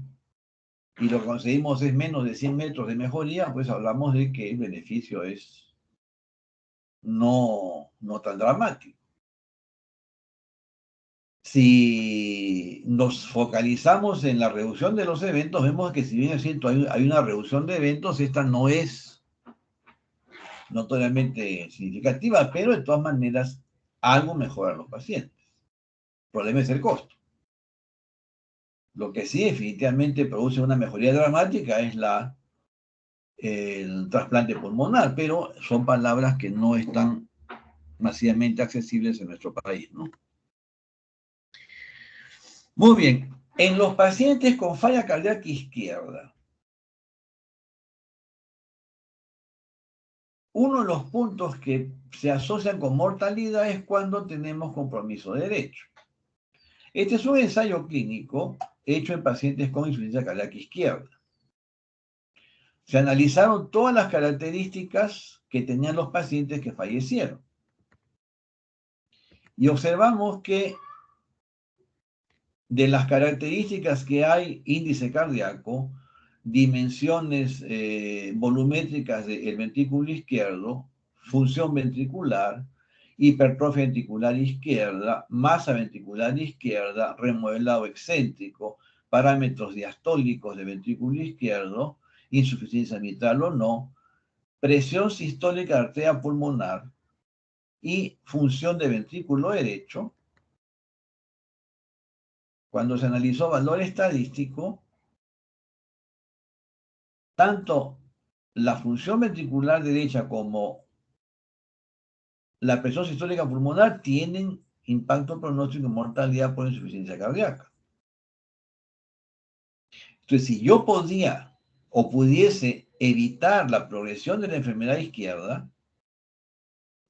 y lo que conseguimos es menos de 100 metros de mejoría, pues hablamos de que el beneficio es no tan dramático. Si nos focalizamos en la reducción de los eventos, vemos que si bien es cierto, hay una reducción de eventos, esta no es notoriamente significativa, pero de todas maneras algo mejora a los pacientes. El problema es el costo. Lo que sí definitivamente produce una mejoría dramática es el trasplante pulmonar, pero son palabras que no están masivamente accesibles en nuestro país, ¿no? Muy bien, en los pacientes con falla cardíaca izquierda, uno de los puntos que se asocian con mortalidad es cuando tenemos compromiso de derecho. Este es un ensayo clínico hecho en pacientes con insuficiencia cardíaca izquierda. Se analizaron todas las características que tenían los pacientes que fallecieron. Y observamos que de las características que hay, índice cardíaco, dimensiones volumétricas del ventrículo izquierdo, función ventricular, hipertrofia ventricular izquierda, masa ventricular izquierda, remodelado excéntrico, parámetros diastólicos del ventrículo izquierdo, insuficiencia mitral o no, presión sistólica de arteria pulmonar y función de ventrículo derecho. Cuando se analizó valor estadístico, tanto la función ventricular derecha como la presión sistólica pulmonar tienen impacto pronóstico en mortalidad por insuficiencia cardíaca. Entonces, si yo podía o pudiese evitar la progresión de la enfermedad izquierda,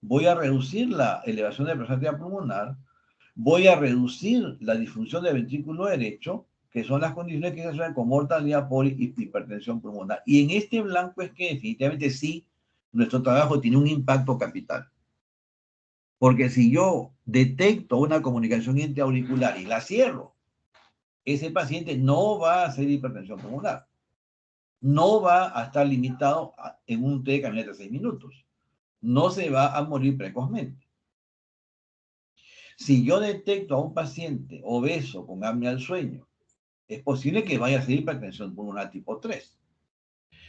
voy a reducir la elevación de presión arterial pulmonar, voy a reducir la disfunción del ventrículo derecho, que son las condiciones que se asocian con mortalidad por hipertensión pulmonar. Y en este blanco es que definitivamente sí, nuestro trabajo tiene un impacto capital. Porque si yo detecto una comunicación intraauricular y la cierro, ese paciente no va a hacer hipertensión pulmonar. No va a estar limitado en un té de caminata de 6 minutos. No se va a morir precozmente. Si yo detecto a un paciente obeso con apnea del sueño, es posible que vaya a hacer hipertensión pulmonar tipo 3.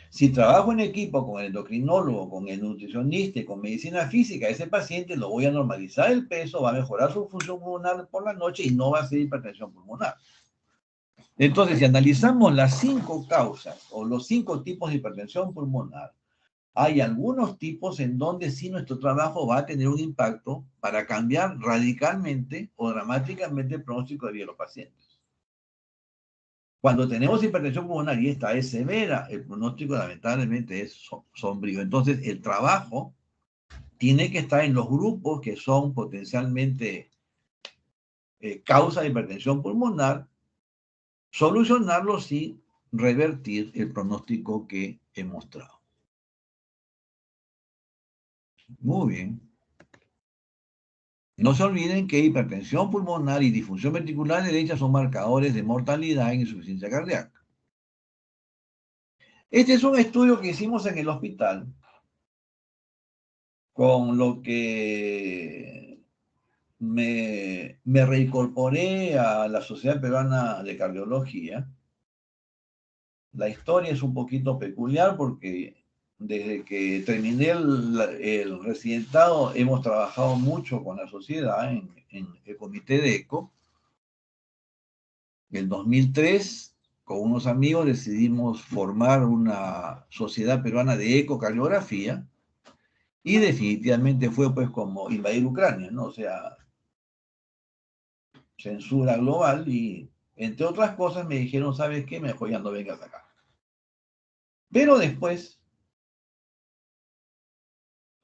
Si trabajo en equipo con el endocrinólogo, con el nutricionista y con medicina física, ese paciente lo voy a normalizar el peso, va a mejorar su función pulmonar por la noche y no va a hacer hipertensión pulmonar. Entonces, si analizamos las 5 causas o los 5 tipos de hipertensión pulmonar, hay algunos tipos en donde sí nuestro trabajo va a tener un impacto para cambiar radicalmente o dramáticamente el pronóstico de vida de los pacientes. Cuando tenemos hipertensión pulmonar y esta es severa, el pronóstico lamentablemente es sombrío. Entonces, el trabajo tiene que estar en los grupos que son potencialmente causa de hipertensión pulmonar, solucionarlos y revertir el pronóstico que he mostrado. Muy bien. No se olviden que hipertensión pulmonar y disfunción ventricular derecha son marcadores de mortalidad en insuficiencia cardíaca. Este es un estudio que hicimos en el hospital, con lo que me reincorporé a la Sociedad Peruana de Cardiología. La historia es un poquito peculiar porque desde que terminé el residentado hemos trabajado mucho con la sociedad en el comité de ECO. En el 2003, con unos amigos, decidimos formar una sociedad peruana de ecocardiografía y definitivamente fue pues como invadir Ucrania, ¿no? O sea, censura global y entre otras cosas me dijeron, ¿sabes qué? Mejor ya no vengas acá. Pero después,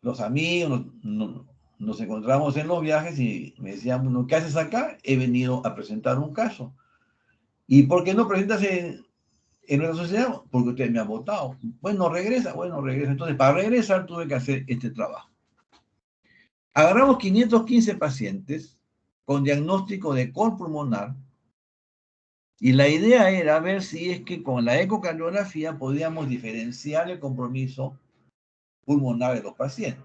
los amigos nos encontramos en los viajes y me decían, bueno, ¿qué haces acá? He venido a presentar un caso. ¿Y por qué no presentas en nuestra sociedad? Porque ustedes me han votado. Bueno, regresa. Entonces, para regresar tuve que hacer este trabajo. Agarramos 515 pacientes con diagnóstico de col pulmonar y la idea era ver si es que con la ecocardiografía podíamos diferenciar el compromiso pulmonar de los pacientes.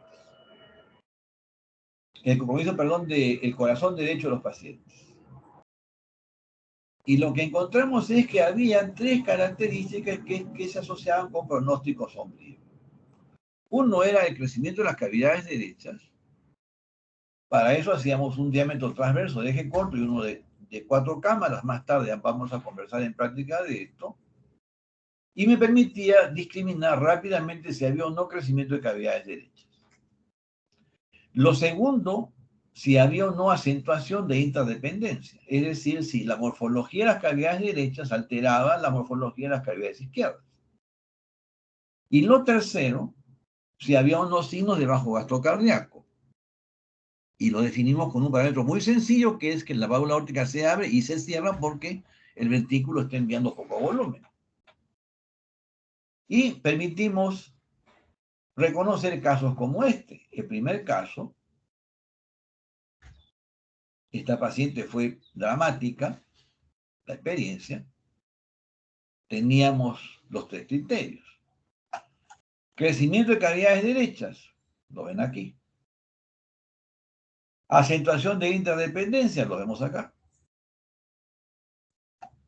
El compromiso, perdón, del corazón derecho de los pacientes. Y lo que encontramos es que había 3 características que se asociaban con pronósticos sombríos. Uno era el crecimiento de las cavidades derechas. Para eso hacíamos un diámetro transverso de eje corto y uno de 4 cámaras. Más tarde vamos a conversar en práctica de esto. Y me permitía discriminar rápidamente si había o no crecimiento de cavidades derechas. Lo segundo, si había o no acentuación de interdependencia. Es decir, si la morfología de las cavidades derechas alteraba la morfología de las cavidades izquierdas. Y lo tercero, si había o no signos de bajo gasto cardíaco. Y lo definimos con un parámetro muy sencillo, que es que la válvula aórtica se abre y se cierra porque el ventrículo está enviando poco volumen. Y permitimos reconocer casos como este. El primer caso Esta paciente fue dramática, la experiencia. Teníamos los 3 criterios. Crecimiento de cavidades derechas, lo ven aquí. Acentuación de interdependencia, lo vemos acá.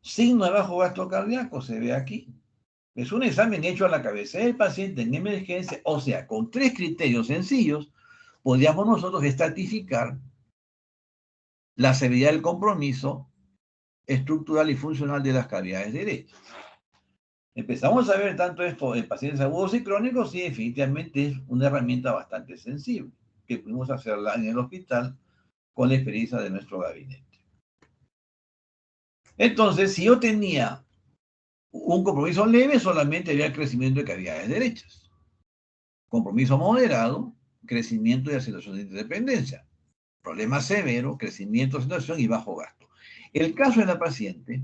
Signo de bajo gasto cardíaco, se ve aquí. Es un examen hecho a la cabecera del paciente en emergencia, o sea, con 3 criterios sencillos, podríamos nosotros estratificar la severidad del compromiso estructural y funcional de las cavidades derechas. Empezamos a ver tanto esto en pacientes agudos y crónicos y definitivamente es una herramienta bastante sensible, que pudimos hacerla en el hospital con la experiencia de nuestro gabinete. Entonces, si yo tenía un compromiso leve, solamente había crecimiento de cavidades derechas. Compromiso moderado, crecimiento y aceleración de interdependencia. Problema severo, crecimiento, aceleración y bajo gasto. El caso de la paciente,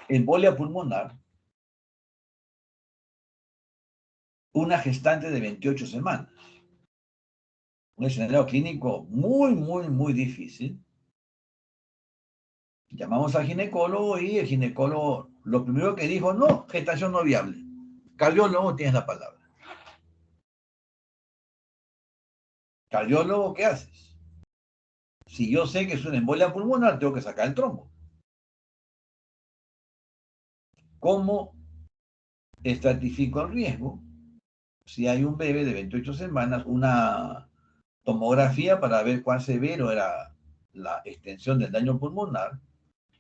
embolia pulmonar, una gestante de 28 semanas. Un escenario clínico muy difícil. Llamamos al ginecólogo y el ginecólogo lo primero que dijo, no, gestación no viable. Cardiólogo, tienes la palabra. Cardiólogo, ¿qué haces? Si yo sé que es una embolia pulmonar, tengo que sacar el trombo. ¿Cómo estratifico el riesgo? Si hay un bebé de 28 semanas, una tomografía para ver cuán severo era la extensión del daño pulmonar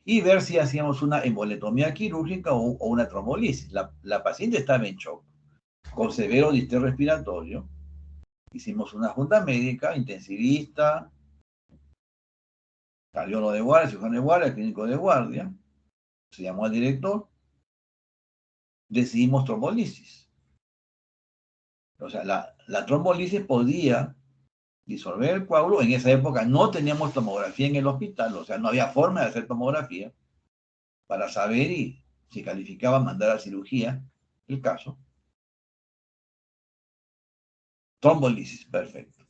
y ver si hacíamos una emboletomía quirúrgica o una trombolisis. La paciente estaba en shock, con severo distrés respiratorio. Hicimos una junta médica, intensivista, cardiólogo de guardia, cirujano de guardia, clínico de guardia. Se llamó al director. Decidimos trombolisis. O sea, la trombolisis podía disolver el coágulo. En esa época no teníamos tomografía en el hospital, o sea, no había forma de hacer tomografía para saber y si calificaba mandar a cirugía el caso. Trombolisis, perfecto.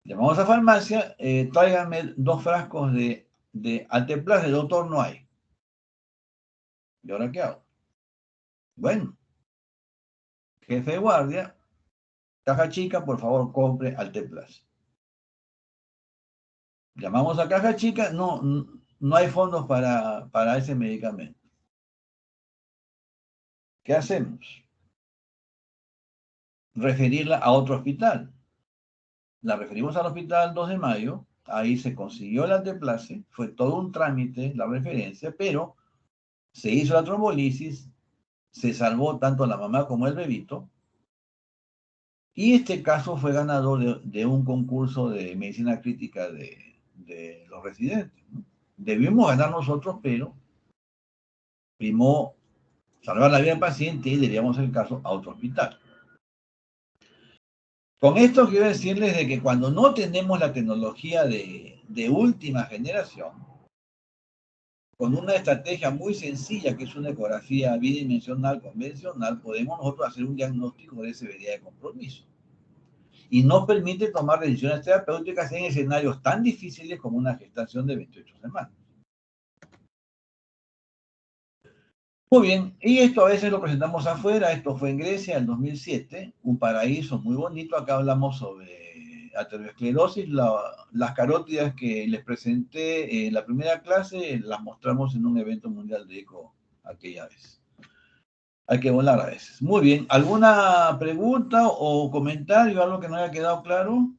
Llamamos a farmacia, tráiganme 2 frascos de Alteplas, el doctor no hay. ¿Y ahora qué hago? Bueno, jefe de guardia, caja chica, por favor, compre Alteplas. Llamamos a caja chica, no hay fondos para ese medicamento. ¿Qué hacemos? Referirla a otro hospital. La referimos al hospital 2 de mayo, ahí se consiguió el Alteplase, fue todo un trámite la referencia, pero se hizo la trombolisis, se salvó tanto la mamá como el bebito, y este caso fue ganador de un concurso de medicina crítica de los residentes, ¿no? Debimos ganar nosotros, pero primó salvar la vida del paciente y debíamos el caso a otro hospital. Con esto quiero decirles de que cuando no tenemos la tecnología de última generación, con una estrategia muy sencilla, que es una ecografía bidimensional convencional, podemos nosotros hacer un diagnóstico de severidad de compromiso. Y nos permite tomar decisiones terapéuticas en escenarios tan difíciles como una gestación de 28 semanas. Muy bien, y esto a veces lo presentamos afuera, esto fue en Grecia en 2007, un paraíso muy bonito. Acá hablamos sobre aterosclerosis, las carótidas que les presenté en la primera clase, las mostramos en un evento mundial de eco aquella vez. Hay que volar a veces. Muy bien, ¿alguna pregunta o comentario, algo que no haya quedado claro?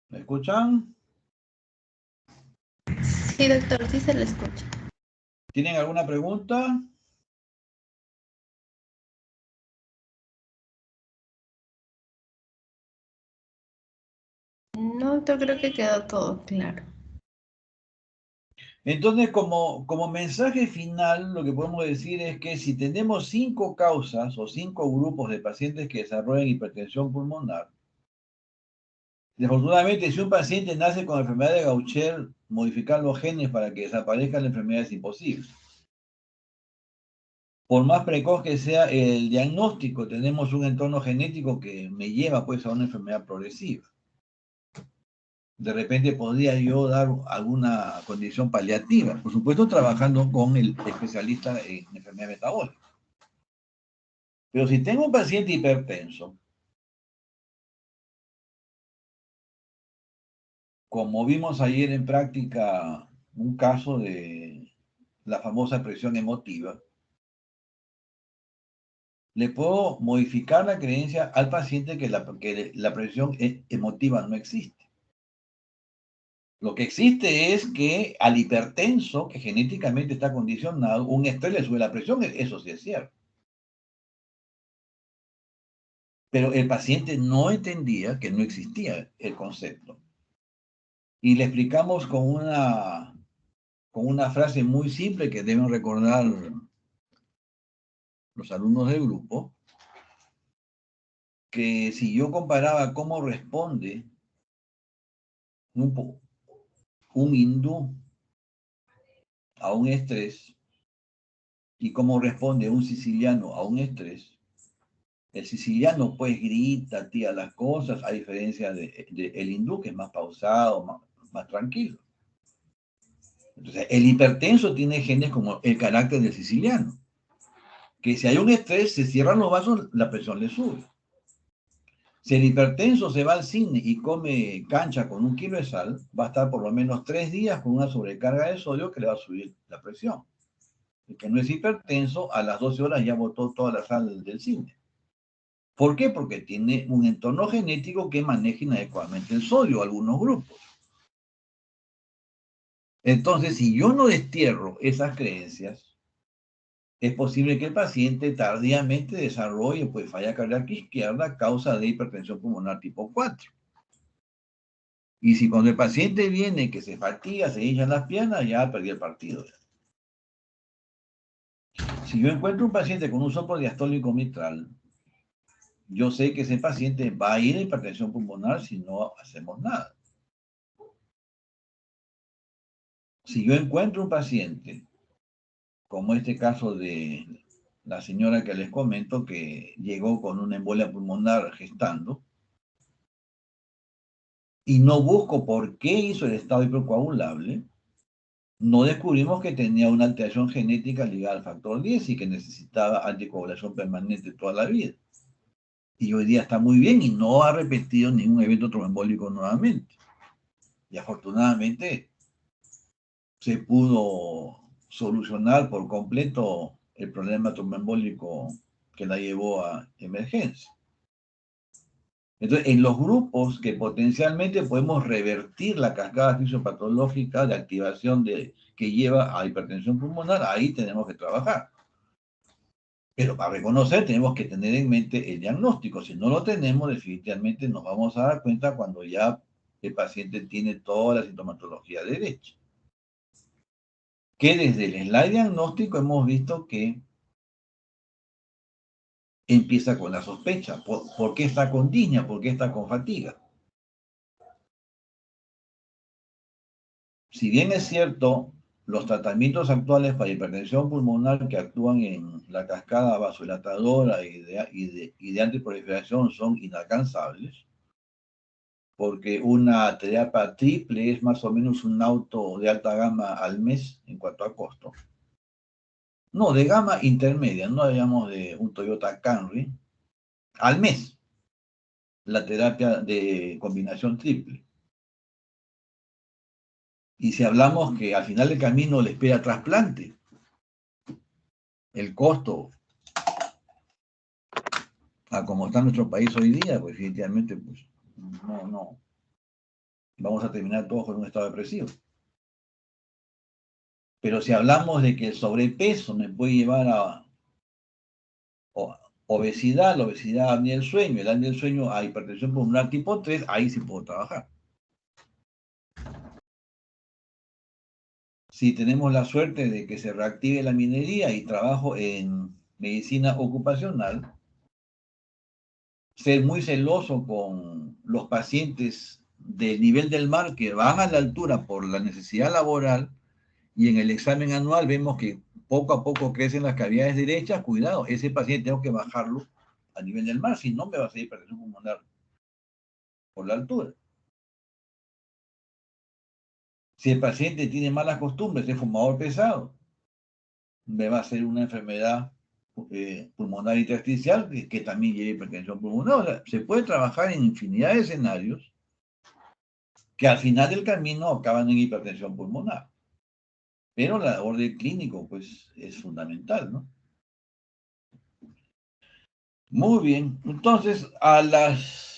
¿Me escuchan? Sí, doctor, sí se le escucha. ¿Tienen alguna pregunta? No, doctor, creo que quedó todo claro. Entonces, como mensaje final, lo que podemos decir es que si tenemos 5 causas o 5 grupos de pacientes que desarrollan hipertensión pulmonar, desafortunadamente, si un paciente nace con enfermedad de Gaucher, modificar los genes para que desaparezca la enfermedad es imposible. Por más precoz que sea el diagnóstico, tenemos un entorno genético que me lleva pues a una enfermedad progresiva. De repente podría yo dar alguna condición paliativa, por supuesto trabajando con el especialista en enfermedad metabólica. Pero si tengo un paciente hipertenso, como vimos ayer en práctica un caso de la famosa presión emotiva, le puedo modificar la creencia al paciente que la presión emotiva no existe. Lo que existe es que al hipertenso, que genéticamente está condicionado, un estrés le sube la presión, eso sí es cierto. Pero el paciente no entendía que no existía el concepto. Y le explicamos con una frase muy simple que deben recordar los alumnos del grupo, que si yo comparaba cómo responde un, un hindú a un estrés y cómo responde un siciliano a un estrés, el siciliano pues grita, tira las cosas, a diferencia el hindú que es más pausado, más tranquilo. Entonces, el hipertenso tiene genes como el carácter del siciliano, que si hay un estrés, se cierran los vasos, la presión le sube. Si el hipertenso se va al cine y come cancha con 1 kilo de sal, va a estar por lo menos 3 días con una sobrecarga de sodio que le va a subir la presión. El que no es hipertenso, a las 12 horas ya botó toda la sal del cine. ¿Por qué? Porque tiene un entorno genético que maneja inadecuadamente el sodio, algunos grupos. Entonces, si yo no destierro esas creencias, es posible que el paciente tardíamente desarrolle pues, falla cardíaca izquierda a causa de hipertensión pulmonar tipo 4. Y si cuando el paciente viene que se fatiga, se hinchan las piernas, ya perdí el partido. Si yo encuentro un paciente con un soplo diastólico mitral, yo sé que ese paciente va a ir a hipertensión pulmonar si no hacemos nada. Si yo encuentro un paciente, como este caso de la señora que les comento, que llegó con una embolia pulmonar gestando, y no busco por qué hizo el estado hipercoagulable, no descubrimos que tenía una alteración genética ligada al factor 10 y que necesitaba anticoagulación permanente toda la vida. Y hoy día está muy bien y no ha repetido ningún evento tromboembólico nuevamente. Y afortunadamente se pudo solucionar por completo el problema tromboembólico que la llevó a emergencia. Entonces, en los grupos que potencialmente podemos revertir la cascada fisiopatológica de activación que lleva a hipertensión pulmonar, ahí tenemos que trabajar. Pero para reconocer tenemos que tener en mente el diagnóstico. Si no lo tenemos, definitivamente nos vamos a dar cuenta cuando ya el paciente tiene toda la sintomatología derecha. Que desde el slide diagnóstico hemos visto que empieza con la sospecha. ¿Por qué está con disnea? ¿Por qué está con fatiga? Si bien es cierto, los tratamientos actuales para hipertensión pulmonar que actúan en la cascada vasodilatadora y de antiproliferación son inalcanzables, porque una terapia triple es más o menos un auto de alta gama al mes en cuanto a costo. No, de gama intermedia, no hablamos de un Toyota Camry, al mes, la terapia de combinación triple. Y si hablamos que al final del camino le espera trasplante, el costo a como está nuestro país hoy día, pues definitivamente, pues, no, vamos a terminar todos con un estado depresivo. Pero si hablamos de que el sobrepeso me puede llevar a obesidad, la obesidad apnea del sueño, el apnea del sueño a hipertensión pulmonar tipo 3, ahí sí puedo trabajar. si tenemos la suerte de que se reactive la minería y trabajo en medicina ocupacional, ser muy celoso con los pacientes del nivel del mar que van a la altura por la necesidad laboral, y en el examen anual vemos que poco a poco crecen las cavidades derechas. Cuidado, ese paciente tengo que bajarlo a nivel del mar, si no me va a salir hipertensión pulmonar por la altura. Si el paciente tiene malas costumbres, es fumador pesado, me va a hacer una enfermedad pulmonar intersticial que también lleve hipertensión pulmonar. O sea, se puede trabajar en infinidad de escenarios que al final del camino acaban en hipertensión pulmonar. Pero la labor del clínico, pues, es fundamental, ¿no? Muy bien. Entonces, a las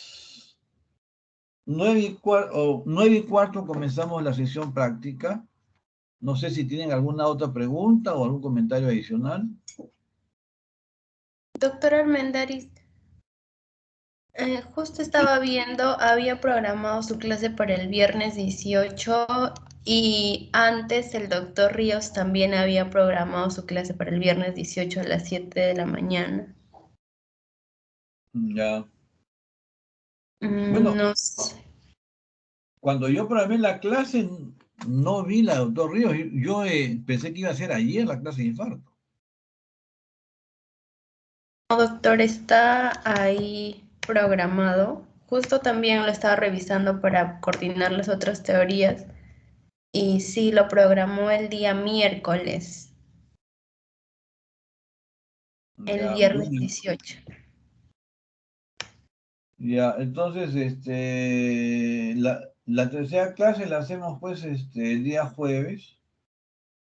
9:15 comenzamos la sesión práctica. No sé si tienen alguna otra pregunta o algún comentario adicional. Doctor Armendáriz, justo estaba viendo, había programado su clase para el viernes 18 y antes el doctor Ríos también había programado su clase para el viernes 18 a las 7 de la mañana. Ya. Bueno, No sé. cuando yo programé la clase, no vi la doctor Ríos. Yo pensé que iba a ser ayer la clase de infarto. No, doctor, está ahí programado. Justo también lo estaba revisando para coordinar las otras teorías. Y sí, lo programó el día miércoles, el Ya, viernes 18. ya, entonces, la tercera clase la hacemos, pues, el día jueves.